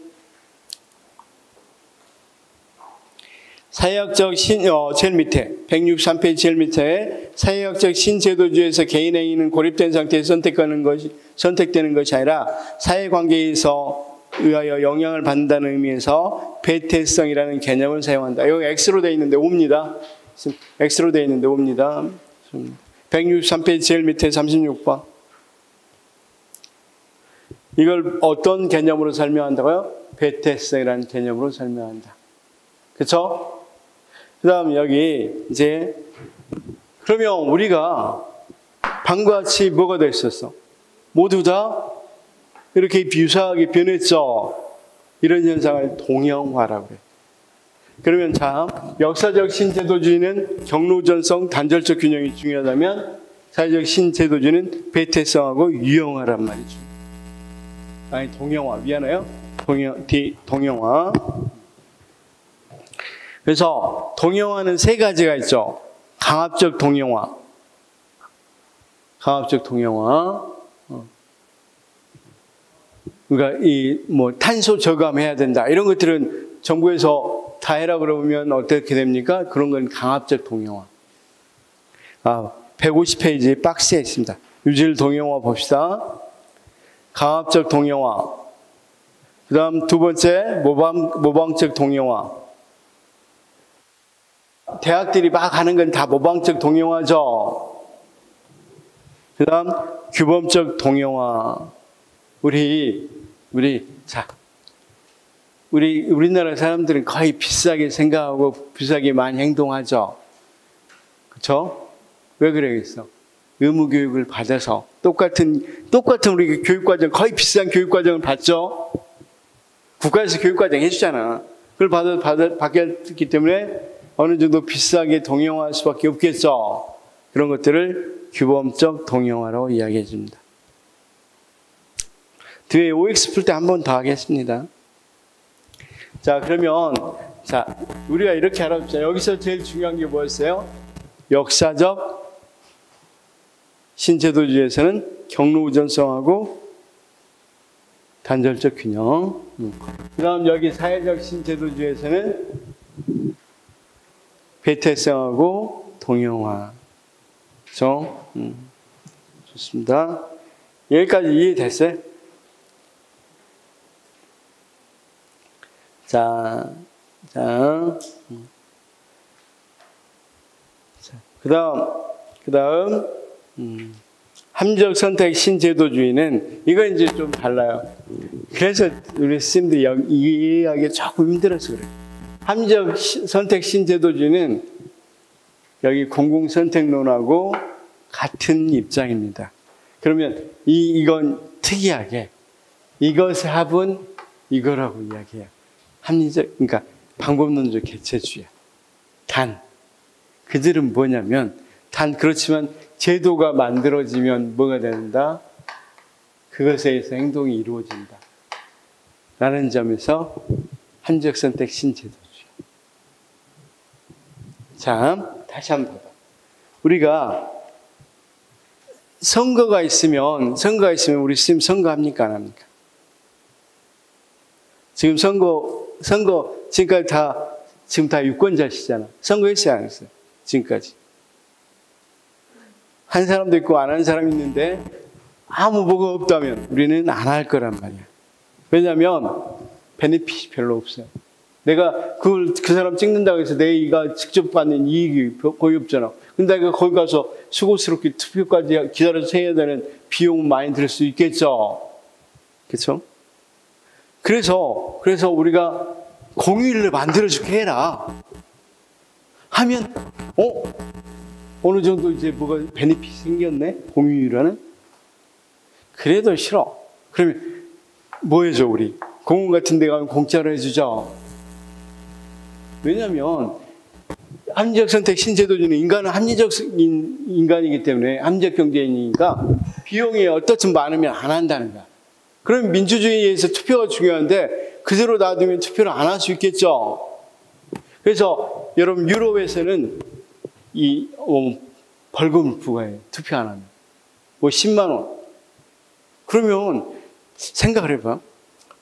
사회학적 제일 밑에, 163페이지 제일 밑에, 사회학적 신제도주의에서 개인 행위는 고립된 상태에서 선택되는 것이 아니라 사회관계에서 의하여 영향을 받는다는 의미에서 배태성이라는 개념을 사용한다. 여기 X로 되어 있는데 옵니다. X로 되어 있는데 옵니다. 163페이지 제일 밑에 36번. 이걸 어떤 개념으로 설명한다고요? 배태성이라는 개념으로 설명한다. 그렇죠? 그 다음 여기 이제 그러면 우리가 방과 같이 뭐가 됐었어? 모두 다 이렇게 유사하게 변했죠. 이런 현상을 동형화라고 해요. 그러면 자, 역사적 신제도주의는 경로우전성 단절적 균형이 중요하다면 사회적 신제도주의는 배태성하고 유형화란 말이죠. 아니 동형화, 미안해요. 동형화. 그래서 동형화는 세 가지가 있죠. 강압적 동형화. 그러니까 탄소 저감해야 된다. 이런 것들은 정부에서 다 해라 그러면 어떻게 됩니까? 그런 건 강압적 동형화. 150페이지 박스에 있습니다. 유질 동형화 봅시다. 강압적 동형화. 그 다음 두 번째 모방적 동형화. 대학들이 막 하는 건 다 모방적 동형화죠. 그 다음 규범적 동형화. 우리나라 사람들은 거의 비싸게 생각하고 비싸게 많이 행동하죠. 그렇죠? 왜 그러겠어? 의무 교육을 받아서 똑같은 우리 교육과정, 거의 비싼 교육과정을 받죠. 국가에서 교육과정 해주잖아. 그걸 받았기 때문에 어느 정도 비싸게 동형화할 수밖에 없겠죠. 그런 것들을 규범적 동형화라고 이야기해 줍니다. 뒤에 OX 풀 때 한 번 더 하겠습니다. 자, 그러면 우리가 이렇게 알아봅시다. 여기서 제일 중요한 게 뭐였어요? 역사적 신제도주의에서는 경로우전성하고 단절적 균형. 그 다음 여기 사회적 신제도주의에서는 배태성하고 동형화. 그렇죠? 좋습니다. 여기까지 이해됐어요? 그 다음 함적 선택 신제도주의는 이거 이제 좀 달라요. 그래서 우리 스님들이 이해하기 조금 힘들어서 그래요. 함적 선택 신제도주의는 여기 공공선택론하고 같은 입장입니다. 그러면 이건 특이하게 이것의 합은 이거라고 이야기해요. 합리적, 그러니까 방법론적 개체주의야. 단, 그들은 뭐냐면, 그렇지만 제도가 만들어지면 뭐가 된다? 그것에 의해서 행동이 이루어진다. 라는 점에서 함적 선택 신제도주의. 자, 다시 한번 봐봐. 우리가 선거가 있으면 우리 스님 선거합니까? 안 합니까? 지금 선거, 지금까지 지금 다 유권자시잖아. 선거했어요, 안 했어요? 지금까지. 한 사람도 있고 안 한 사람이 있는데 아무 뭐가 없다면 우리는 안 할 거란 말이야. 왜냐하면 베네핏이 별로 없어요. 내가 그 사람 찍는다고 해서 내가 직접 받는 이익이 거의 없잖아. 근데 내가 거기 가서 수고스럽게 투표까지 기다려서 해야 되는 비용은 많이 들 수 있겠죠. 그렇죠? 그래서 우리가 공휴일을 만들어주게 해라. 하면 어느 정도 이제 뭐가 베네핏이 생겼네? 공휴일은? 그래도 싫어. 그러면 뭐 해줘 우리? 공원 같은 데 가면 공짜로 해주자. 왜냐하면 합리적 선택 신제도주의는 인간은 합리적 인간이기 때문에 합리적 경제인이니까 비용이 어떻든 많으면 안 한다는 거야. 그럼 민주주의에서 투표가 중요한데 그대로 놔두면 투표를 안 할 수 있겠죠. 그래서 여러분 유럽에서는 벌금을 부과해요. 투표 안 하면. 10만 원. 그러면 생각을 해봐.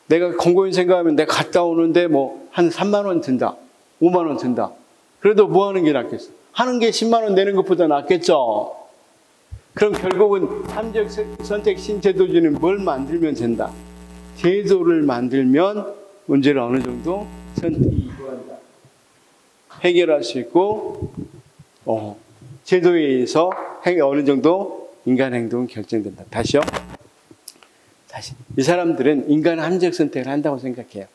내가 공공연 생각하면 내가 갔다 오는데 한 3만 원 든다. 5만 원 든다. 그래도 뭐 하는 게 낫겠어? 하는 게 10만 원 내는 것보다 낫겠죠. 그럼 결국은 함적 선택 신제도주의는 뭘 만들면 된다? 제도를 만들면 문제를 어느 정도 해결할 수 있고 제도에 의해서 어느 정도 인간 행동은 결정된다. 다시. 이 사람들은 인간은 함적 선택을 한다고 생각해요.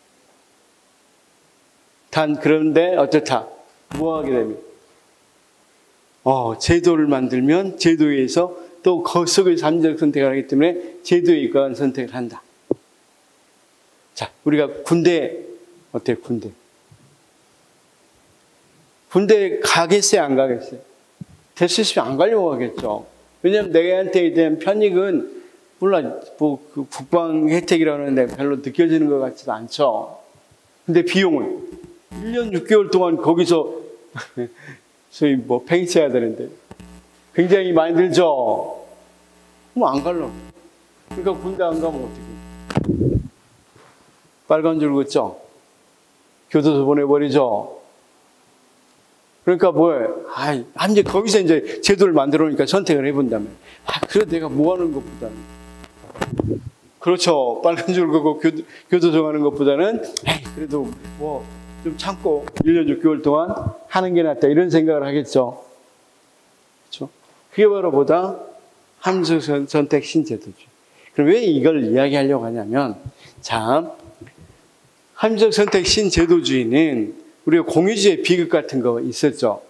그런데 어떻다? 뭐 하게 되면? 제도를 만들면 제도에 의해서 또 그 속에서 함적 선택을 하기 때문에 제도에 입각한 선택을 한다. 자, 우리가 군대, 어때요, 군대? 군대 가겠어요, 안 가겠어요? 될 수 있으면 안 가려고 하겠죠. 왜냐면 내한테 대한 편익은 몰라, 그 국방 혜택이라는데 별로 느껴지는 것 같지도 않죠. 근데 비용은 1년 6개월 동안 거기서 소위 팽치해야 되는데 굉장히 많이 들죠. 그럼 안 가려고. 그러니까 군대 안 가면 어떻게? 빨간 줄 긋죠. 교도소 보내버리죠. 그러니까 뭐예요? 이제 거기서 이제 제도를 만들어 놓으니까 선택을 해본다면. 그래도 내가 뭐 하는 것보다는. 그렇죠. 빨간 줄 긋고 교도소 가는 것보다는, 그래도 좀 참고 1년 6개월 동안 하는 게 낫다. 이런 생각을 하겠죠. 그렇죠? 그게 바로 보다 함적 선택 신제도주의. 그럼 왜 이걸 이야기하려고 하냐면, 함적 선택 신제도주의는 우리가 공유주의 비극 같은 거 있었죠.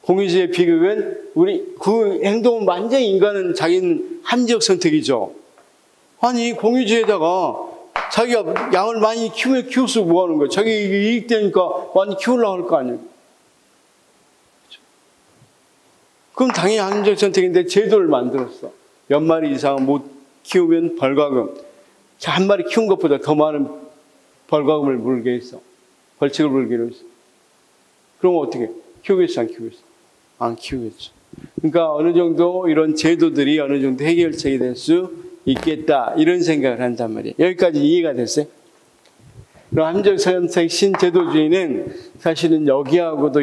공유주의 비극은 그 행동은 완전히 인간은 자기는 함적 선택이죠. 아니, 공유주의에다가 자기가 양을 많이 키우면 키울수록 뭐 하는 거야? 자기 이익되니까 많이 키우려고 할 거 아니에요. 그렇죠? 그럼 당연히 함적 선택인데 제도를 만들었어. 몇 마리 이상 못 키우면 벌과금. 한 마리 키운 것보다 더 많은 벌과금을 물게 했어. 벌칙을 물기로 했어. 그럼 어떻게? 키우겠어, 안 키우겠어? 안 키우겠죠. 그러니까 어느 정도 이런 제도들이 어느 정도 해결책이 될 수 있겠다. 이런 생각을 한단 말이에요. 여기까지 이해가 됐어요? 그럼 함적 선택 신제도주의는 사실은 여기하고도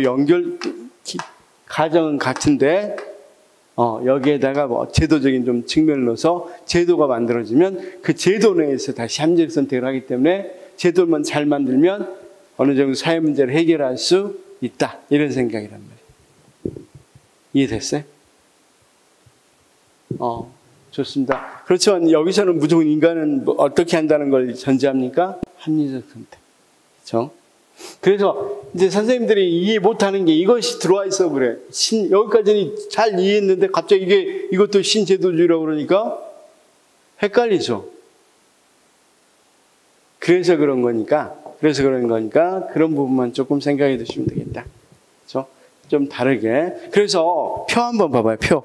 가정은 같은데, 여기에다가 제도적인 좀 측면을 넣어서 제도가 만들어지면 그 제도 내에서 다시 함적 선택을 하기 때문에 제도만 잘 만들면 어느 정도 사회 문제를 해결할 수 있다. 이런 생각이란 말이에요. 이해됐어요? 좋습니다. 그렇지만 여기서는 무조건 인간은 뭐 어떻게 한다는 걸 전제합니까? 합리적 선택. 그렇죠? 그래서 이제 선생님들이 이해 못하는 게 이것이 들어와 있어 그래. 여기까지는 잘 이해했는데 갑자기 이것도 신제도주의라고 그러니까 헷갈리죠. 그래서 그런 거니까 그런 부분만 조금 생각해 두시면 되겠다. 그렇죠? 좀 다르게. 그래서 표 한번 봐봐요. 표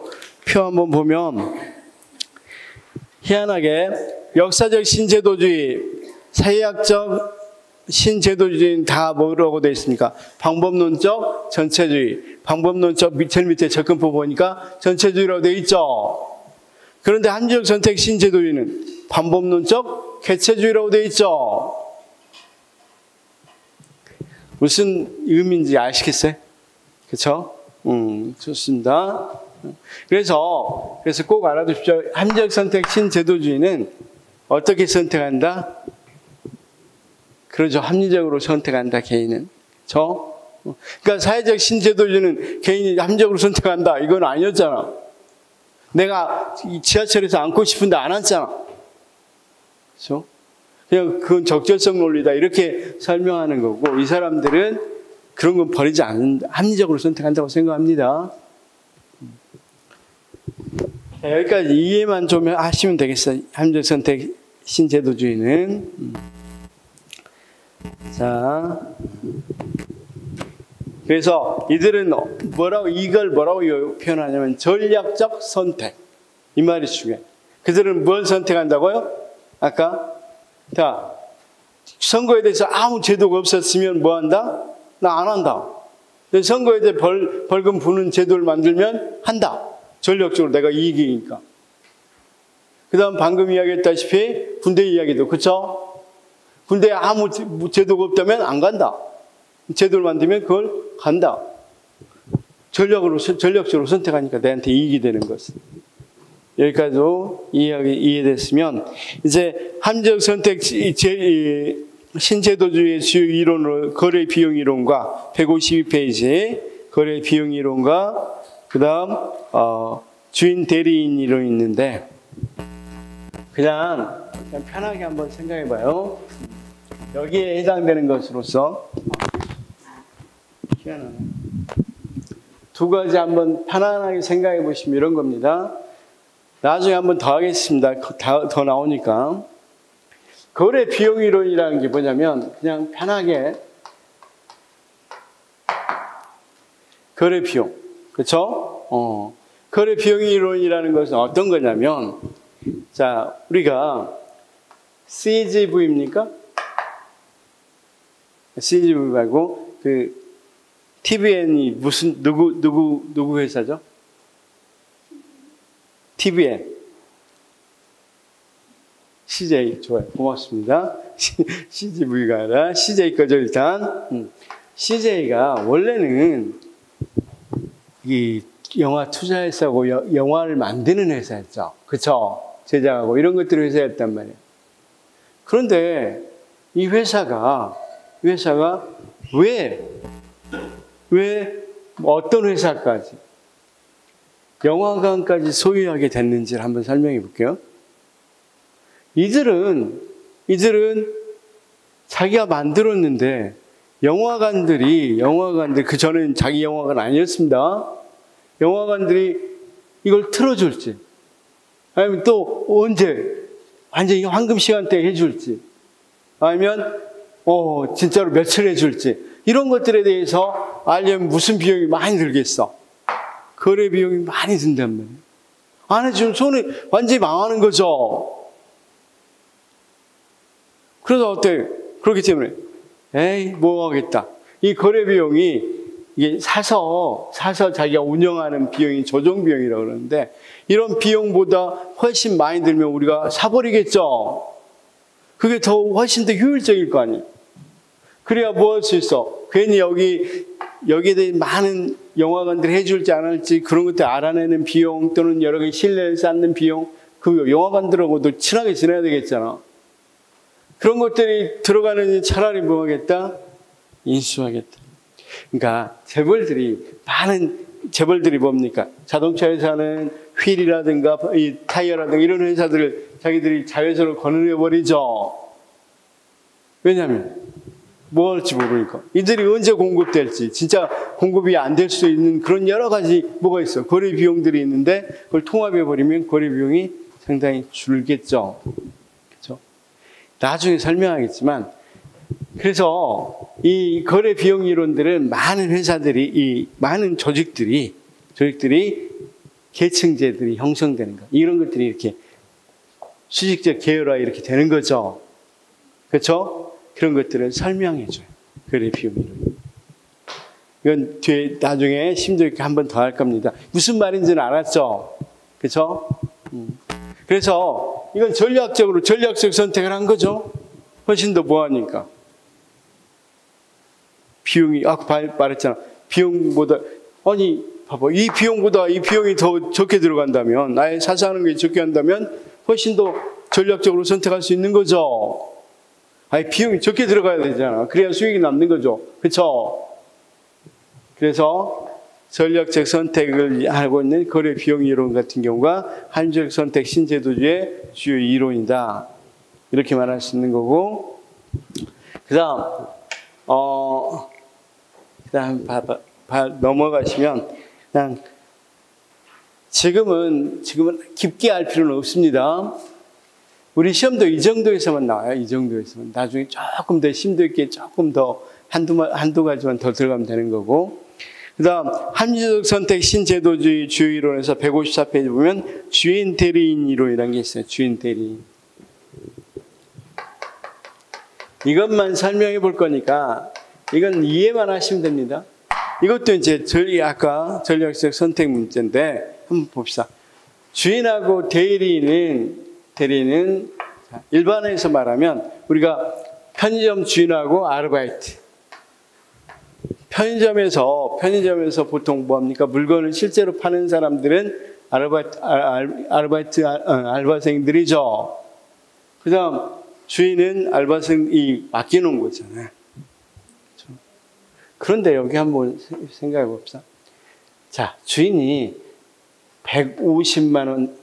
한번 보면 희한하게 역사적 신제도주의, 사회학적 신제도주의는 다 뭐라고 되어 있습니까? 방법론적 전체주의. 방법론적 제일 밑에 접근법 보니까 전체주의라고 되어 있죠. 그런데 합리적 선택 신제도주의는 방법론적 개체주의라고 되어 있죠. 무슨 의미인지 아시겠어요? 그렇죠? 좋습니다. 그래서 꼭 알아두십시오. 합리적 선택 신제도주의는 어떻게 선택한다? 그러죠. 합리적으로 선택한다, 개인은. 그러니까 사회적 신제도주의는 개인이 합리적으로 선택한다. 이건 아니었잖아. 내가 지하철에서 앉고 싶은데 안 앉잖아. 그렇죠? 그냥 그건 적절성 논리다. 이렇게 설명하는 거고, 이 사람들은 그런 건 버리지 않는다. 합리적으로 선택한다고 생각합니다. 자, 여기까지 이해만 좀 하시면 되겠어요. 합리적 선택 신제도주의는. 자, 그래서 이들은 이걸 뭐라고 표현하냐면 전략적 선택. 이 말이 중요해. 그들은 뭘 선택한다고요? 아까 자, 선거에 대해서 아무 제도가 없었으면 뭐 한다? 나 안 한다. 선거에 대해 벌금 부는 제도를 만들면 한다. 전략적으로 내가 이익이니까. 그 다음 방금 이야기했다시피 군대 이야기도 그렇죠? 군대에 아무 제도가 없다면 안 간다. 제도를 만들면 그걸 간다. 전략적으로 선택하니까 내한테 이익이 되는 것은. 여기까지도 이해됐으면 이제 합리적 선택 신제도주의의 주요 이론으로 거래 비용 이론과 152페이지 거래 비용 이론과 그 다음 주인 대리인 이론이 있는데 그냥 편하게 한번 생각해 봐요. 여기에 해당되는 것으로서 희한하네. 두 가지 한번 편안하게 생각해 보시면 이런 겁니다. 나중에 한번 더 하겠습니다. 더 나오니까. 거래 비용 이론이라는 게 뭐냐면 그냥 편하게 거래 비용. 그렇죠? 거래 비용 이론이라는 것은 어떤 거냐면 자, 우리가 CGV입니까? CGV 말고 그 TVN이 무슨 누구 회사죠? TVN. CJ 좋아요. 고맙습니다. CGV가 아니라 CJ 거죠 일단. CJ가 원래는 이 영화 투자회사고 영화를 만드는 회사였죠. 그렇죠? 제작하고 이런 것들을 회사였단 말이에요. 그런데 이 회사가 왜 어떤 회사까지 영화관까지 소유하게 됐는지를 한번 설명해 볼게요. 이들은 자기가 만들었는데 영화관들이 그 전에는 자기 영화관 아니었습니다. 영화관들이 이걸 틀어줄지 아니면 또 언제 완전히 황금 시간대에 해줄지 아니면 진짜로 며칠 해줄지 이런 것들에 대해서 알려면 무슨 비용이 많이 들겠어. 거래 비용이 많이 든단 말이에요. 안 해주면 손이 완전히 망하는 거죠. 그래서 어때요? 그렇기 때문에 뭐 하겠다. 이 거래 비용이 이게 사서 자기가 운영하는 비용이 조정 비용이라고 그러는데 이런 비용보다 훨씬 많이 들면 우리가 사버리겠죠. 그게 훨씬 더 효율적일 거 아니에요. 그래야 뭐 할 수 있어? 괜히 여기에 대해 많은 영화관들이 해줄지 안 할지 그런 것들 알아내는 비용 또는 여러 가지 신뢰를 쌓는 비용 그 영화관들하고도 친하게 지내야 되겠잖아. 그런 것들이 들어가는 차라리 뭐 하겠다? 인수하겠다. 그러니까 재벌들이 뭡니까? 자동차 회사는 휠이라든가 이 타이어라든가 이런 회사들을 자기들이 자회사로 거느려버리죠. 왜냐하면 뭐 할지 모르니까. 이들이 언제 공급될지, 진짜 공급이 안 될 수 있는 그런 여러 가지 뭐가 있어. 거래 비용들이 있는데 그걸 통합해버리면 거래 비용이 상당히 줄겠죠. 그렇죠? 나중에 설명하겠지만, 그래서 이 거래 비용 이론들은 많은 회사들이, 이 많은 조직들이 계층제들이 형성되는 거. 이런 것들이 이렇게 수직적 계열화 이렇게 되는 거죠. 그렇죠? 그런 것들을 설명해 줘요. 거래 비용 이론. 이건 뒤에 나중에 심도 있게 한 번 더 할 겁니다. 무슨 말인지는 알았죠? 그렇죠? 그래서 이건 전략적 선택을 한 거죠. 훨씬 더 뭐하니까. 비용이, 아까 말했잖아. 비용보다, 아니, 봐봐. 이 비용이 더 적게 들어간다면, 나의 사사하는 게 적게 한다면, 훨씬 더 전략적으로 선택할 수 있는 거죠. 아니, 비용이 적게 들어가야 되잖아. 그래야 수익이 남는 거죠. 그쵸? 그래서 전략적 선택을 하고 있는 거래 비용 이론 같은 경우가 합리적 선택 신제도주의 주요 이론이다. 이렇게 말할 수 있는 거고, 그 다음 넘어가시면, 그냥 지금은 깊게 알 필요는 없습니다. 우리 시험도 이 정도에서만 나와요. 이 정도에서만. 나중에 조금 더 심도 있게 조금 더 한두 가지만 더 들어가면 되는 거고. 그 다음, 합리적 선택 신제도주의 주요 이론에서 154페이지 보면 주인 대리인 이론이라는 게 있어요. 주인 대리인. 이것만 설명해 볼 거니까 이건 이해만 하시면 됩니다. 이것도 이제 아까 전략적 선택 문제인데 한번 봅시다. 주인하고 대리인은 일반에서 말하면 우리가 편의점 주인하고 아르바이트. 편의점에서 보통 뭐합니까? 물건을 실제로 파는 사람들은 알바생들이죠. 그 다음 주인은 알바생이 맡겨놓은 거잖아요. 그런데 여기 한번 생각해 봅시다. 자, 주인이 150만 원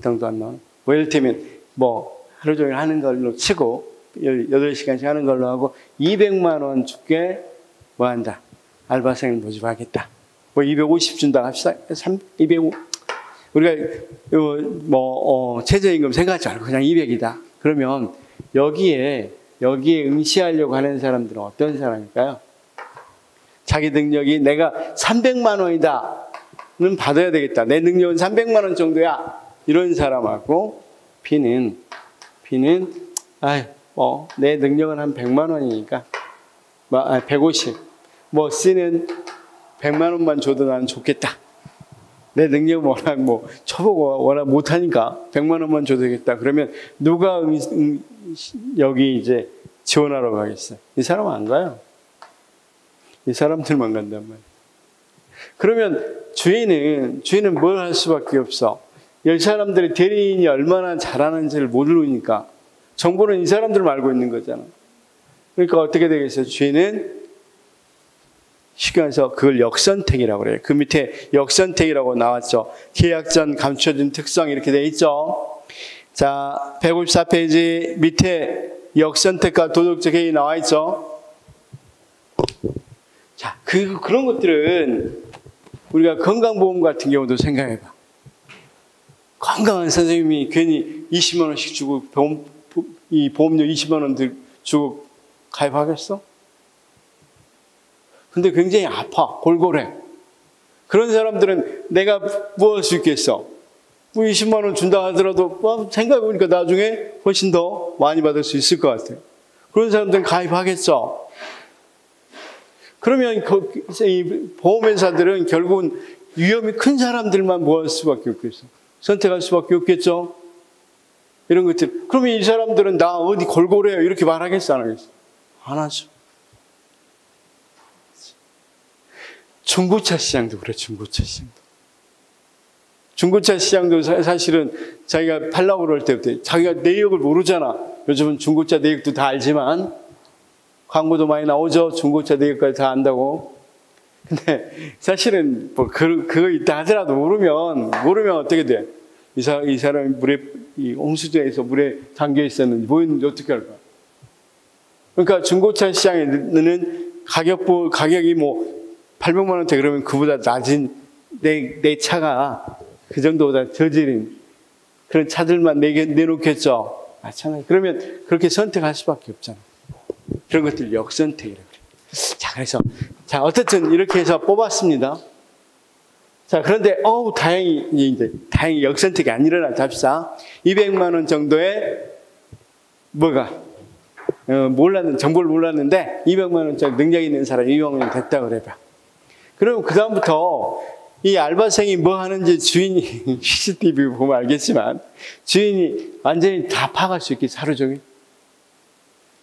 정도 안 나와. 뭐 이를테면 뭐 하루 종일 하는 걸로 치고 8시간씩 하는 걸로 하고 200만 원 줄게 뭐 한다. 알바생을 모집하겠다. 뭐 250 준다 합시다. 250. 우리가 최저임금 생각하지 말고 그냥 200이다. 그러면 여기에 응시하려고 하는 사람들은 어떤 사람일까요? 자기 능력이 내가 300만 원이다는 받아야 되겠다. 내 능력은 300만 원 정도야. 이런 사람하고 B는 내 능력은 한 100만 원이니까 150. C는 100만 원만 줘도 나는 좋겠다. 내 능력은 워낙 쳐보고 워낙 못하니까 100만 원만 줘도 되겠다. 그러면 누가 여기 이제 지원하러 가겠어요? 이 사람은 안 가요. 이 사람들만 간단 말이에요. 그러면 주인은 뭘 할 수밖에 없어. 이 사람들의 대리인이 얼마나 잘하는지를 모르니까 정보는 이 사람들만 알고 있는 거잖아. 그러니까 어떻게 되겠어요? 주인은 쉽게 말해서 그걸 역선택이라고 그래요. 그 밑에 역선택이라고 나왔죠. 계약 전 감춰진 특성 이렇게 돼 있죠. 자, 154페이지 밑에 역선택과 도덕적 해이 나와 있죠. 자, 그런 것들은 우리가 건강보험 같은 경우도 생각해봐. 건강한 선생님이 괜히 20만 원씩 주고 이 보험료 20만 원 주고 가입하겠어? 근데 굉장히 아파, 골골해. 그런 사람들은 내가 뭐 할 수 있겠어? 20만 원 준다 하더라도 생각해보니까 나중에 훨씬 더 많이 받을 수 있을 것 같아요. 그런 사람들은 가입하겠죠. 그러면 이 보험회사들은 결국은 위험이 큰 사람들만 뭐 할 수밖에 없겠어. 선택할 수밖에 없겠죠. 이런 것들. 그러면 이 사람들은 나 어디 골골해요 이렇게 말하겠어, 안 하겠어? 안 하죠. 중고차 시장도 그래, 중고차 시장도. 중고차 시장도 사실은 자기가 팔라고 그럴 때부터 자기가 내역을 모르잖아. 요즘은 중고차 내역도 다 알지만 광고도 많이 나오죠. 중고차 내역까지 다 안다고. 근데 사실은 뭐 그거 있다 하더라도 모르면 어떻게 돼? 이 사람이 이 홍수조에서 물에 잠겨 있었는지 보이는데 어떻게 할까? 그러니까 중고차 시장에는 가격이 뭐 800만 원대 그러면 그보다 낮은 내 차가 그 정도보다 저질인 그런 차들만 내놓겠죠. 맞잖아요. 그러면 그렇게 선택할 수밖에 없잖아. 그런 것들 역선택이라고 그래요. 자, 그래서 어쨌든 이렇게 해서 뽑았습니다. 자, 그런데 다행히 역선택이 안 일어나 잡시다. 200만 원 정도의 정보를 몰랐는데 200만 원짜리 능력 있는 사람이 이용이 됐다고 그래봐. 그럼 그 다음부터 이 알바생이 뭐 하는지 주인이 CCTV 보면 알겠지만 주인이 완전히 다 파악할 수 있겠지, 하루 종일.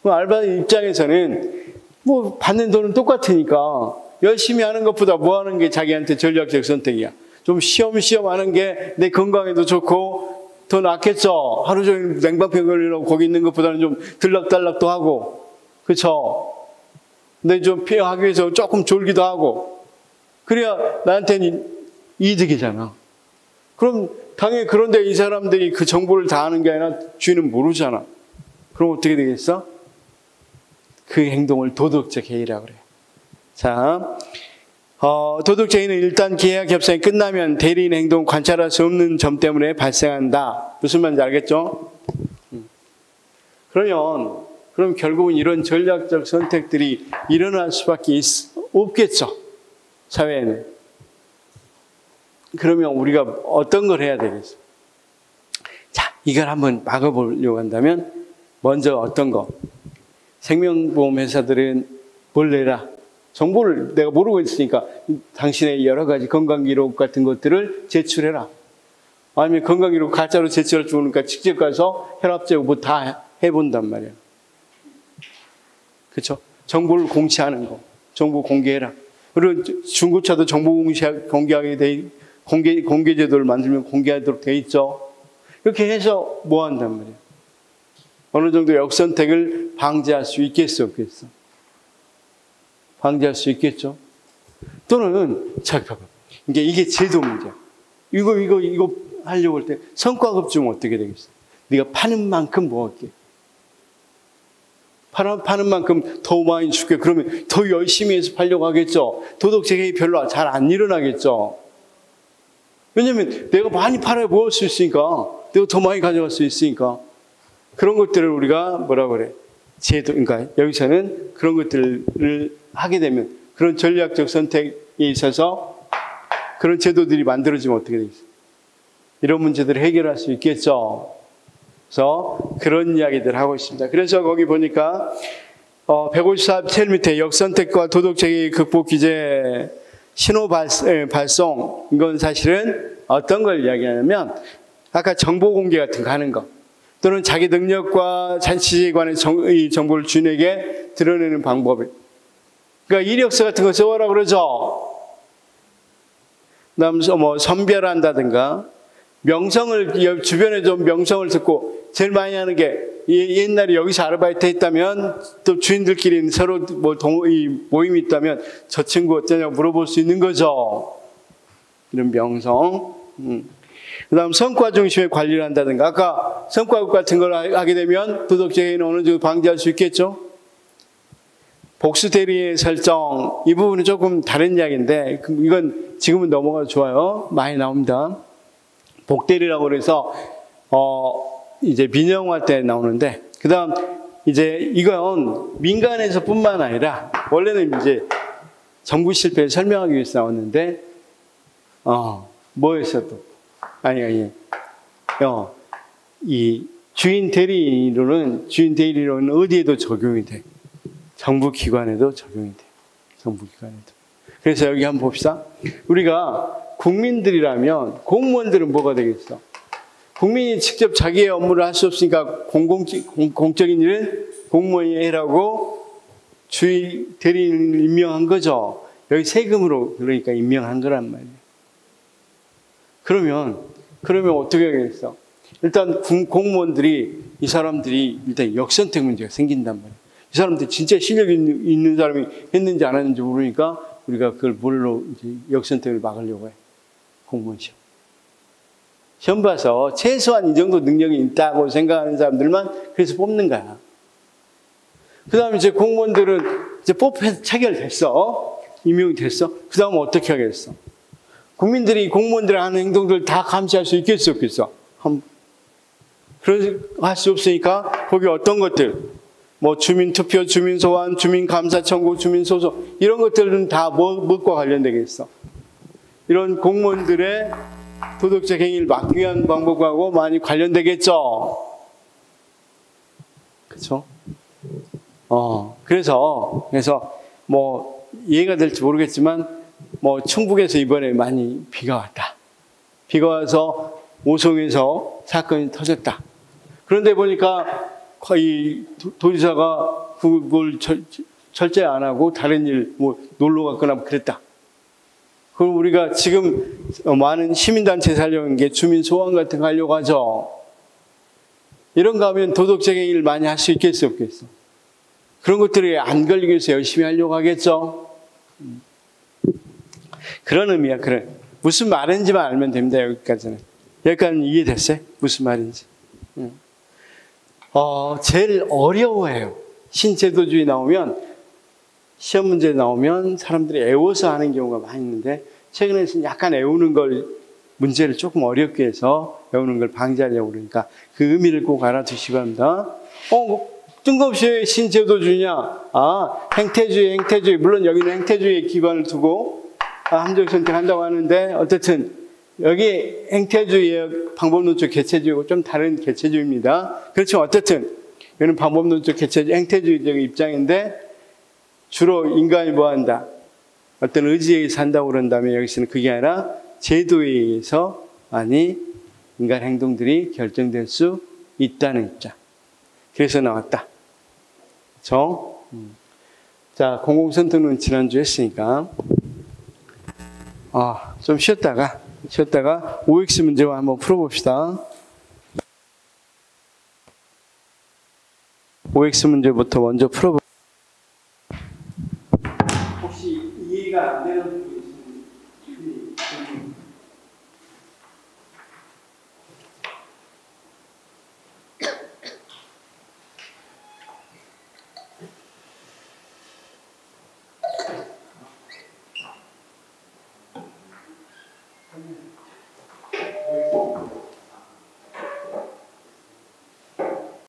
알바 입장에서는 뭐 받는 돈은 똑같으니까 열심히 하는 것보다 뭐 하는 게 자기한테 전략적 선택이야. 좀 쉬엄쉬엄 하는 게 내 건강에도 좋고 더 낫겠죠. 하루 종일 냉방병 걸리려고 거기 있는 것보다는 좀 들락달락도 하고, 그렇죠? 근데 좀 피하기 위해서 조금 졸기도 하고, 그래야 나한테는 이득이잖아. 그럼 당연히 그런데 이 사람들이 그 정보를 다 아는 게 아니라 주인은 모르잖아. 그럼 어떻게 되겠어? 그 행동을 도덕적 해이라고 그래요. 자, 도덕적 해이는 일단 계약 협상이 끝나면 대리인 행동 관찰할 수 없는 점 때문에 발생한다. 무슨 말인지 알겠죠? 그럼 결국은 이런 전략적 선택들이 일어날 수밖에 없겠죠. 사회에는. 그러면 우리가 어떤 걸 해야 되겠어? 자, 이걸 한번 막아보려고 한다면 먼저 어떤 거? 생명보험 회사들은 뭘 내라? 정보를 내가 모르고 있으니까 당신의 여러 가지 건강기록 같은 것들을 제출해라. 아니면 건강기록 가짜로 제출할 줄 모르니까 직접 가서 혈압재고 뭐 다 해본단 말이야. 그렇죠? 정보를 공시하는 거. 정보 공개해라. 그리고 중고차도 정보 공개하게 공개 제도를 만들면 공개하도록 돼 있죠. 이렇게 해서 뭐 한단 말이야. 어느 정도 역선택을 방지할 수 있겠어, 없겠어? 방지할 수 있겠죠? 또는, 이게 제도 문제야. 이거 하려고 할 때 성과급 주면 어떻게 되겠어? 네가 파는 만큼 뭐 할게? 파는 만큼 더 많이 줄게. 그러면 더 열심히 해서 팔려고 하겠죠? 도덕적 해이 별로 잘 안 일어나겠죠? 왜냐면 내가 많이 팔아야 모을 수 있으니까, 내가 더 많이 가져갈 수 있으니까. 그런 것들을 우리가 뭐라고 그래? 제도, 그러니까 여기서는 그런 것들을 하게 되면 그런 전략적 선택에 있어서 그런 제도들이 만들어지면 어떻게 되겠어요? 이런 문제들을 해결할 수 있겠죠. 그래서 그런 이야기들을 하고 있습니다. 그래서 거기 보니까 154 제일 밑에 역선택과 도덕적인 극복 기제 신호 발송, 이건 사실은 어떤 걸 이야기하냐면 아까 정보 공개 같은 거 하는 거, 또는 자기 능력과 자신에 관한 정보를 주인에게 드러내는 방법을. 그러니까 이력서 같은 거 써오라 그러죠. 그다음 선별한다든가 명성을 주변에 좀 명성을 듣고 제일 많이 하는 게 옛날에 여기서 아르바이트 했다면 또 주인들끼리 서로 모임이 있다면 저 친구 어떠냐고 물어볼 수 있는 거죠. 이런 명성. 그 다음 성과 중심의 관리를 한다든가 아까 성과급 같은 걸 하게 되면 도덕적인 어느 정도 방지할 수 있겠죠. 복수 대리의 설정, 이 부분은 조금 다른 이야기인데 이건 지금은 넘어가도 좋아요. 많이 나옵니다. 복대리라고 그래서 이제 민영화 때 나오는데, 그 다음 이제 이건 민간에서 뿐만 아니라 원래는 이제 정부 실패를 설명하기 위해서 나왔는데 뭐였어도 이 주인 대리로는 어디에도 적용이 돼. 정부 기관에도 적용이 돼. 정부 기관에도. 그래서 여기 한번 봅시다. 우리가 국민들이라면 공무원들은 뭐가 되겠어? 국민이 직접 자기의 업무를 할 수 없으니까 공적인 일은 공무원이 해라고 주의 대리인을 임명한 거죠. 여기 세금으로 그러니까 임명한 거란 말이에요. 그러면 어떻게 하겠어? 일단 공무원들이 이 사람들이 일단 역선택 문제가 생긴단 말이에요. 이 사람들 진짜 실력 있는 사람이 했는지 안 했는지 모르니까 우리가 그걸 뭘로 이제 역선택을 막으려고 해? 공무원 시험. 시험 봐서 최소한 이 정도 능력이 있다고 생각하는 사람들만 그래서 뽑는 거야. 그 다음에 이제 공무원들은 이제 뽑혀서 체결됐어. 임용이 됐어. 그 다음에 어떻게 하겠어? 국민들이 공무원들이 하는 행동들 다 감시할 수 있겠어, 없겠어? 그럴 수 없으니까 거기 어떤 것들, 뭐 주민투표, 주민소환, 주민감사 청구, 주민소송 이런 것들은 다 무엇과 관련되겠어? 이런 공무원들의 도덕적 행위를 막기 위한 방법하고 많이 관련되겠죠. 그렇죠? 그래서 뭐 이해가 될지 모르겠지만 뭐 충북에서 이번에 많이 비가 왔다. 비가 와서 오송에서 사건이 터졌다. 그런데 보니까 이 도지사가 그걸 철저히 안 하고 다른 일 뭐 놀러 갔거나 그랬다. 그럼 우리가 지금 많은 시민단체 살려는 게 주민소환 같은 거 하려고 하죠. 이런 거 하면 도덕적 행위를 많이 할 수 있겠어, 없겠어? 그런 것들이 안 걸리기 위해서 열심히 하려고 하겠죠. 그런 의미야. 그래. 무슨 말인지만 알면 됩니다. 여기까지는. 여기까지는 이해됐어요? 무슨 말인지. 제일 어려워해요. 신제도주의 나오면, 시험 문제 나오면 사람들이 애워서 하는 경우가 많이 있는데, 최근에는 약간 애우는 걸, 문제를 조금 어렵게 해서 애우는 걸 방지하려고 그러니까 그 의미를 꼭 알아두시기 바랍니다. 뜬금없이 왜 신제도주의냐? 행태주의. 물론 여기는 행태주의에 기반을 두고 함정 선택한다고 하는데, 어쨌든 여기 행태주의의 방법론적 개체주의고 좀 다른 개체주의입니다. 그렇지만 어쨌든 여기는 방법론적 개체주의, 행태주의적 입장인데 주로 인간이 뭐 한다? 어떤 의지에 의해서 한다고 그런다면 여기서는 그게 아니라 제도에 의해서 많이 인간 행동들이 결정될 수 있다는 입장. 그래서 나왔다. 그렇죠? 자, 공공선택은 지난주에 했으니까 좀 쉬었다가 OX 문제만 한번 풀어봅시다. OX 문제부터 먼저 풀어볼게요. 혹시 이해가 안 되는 부분이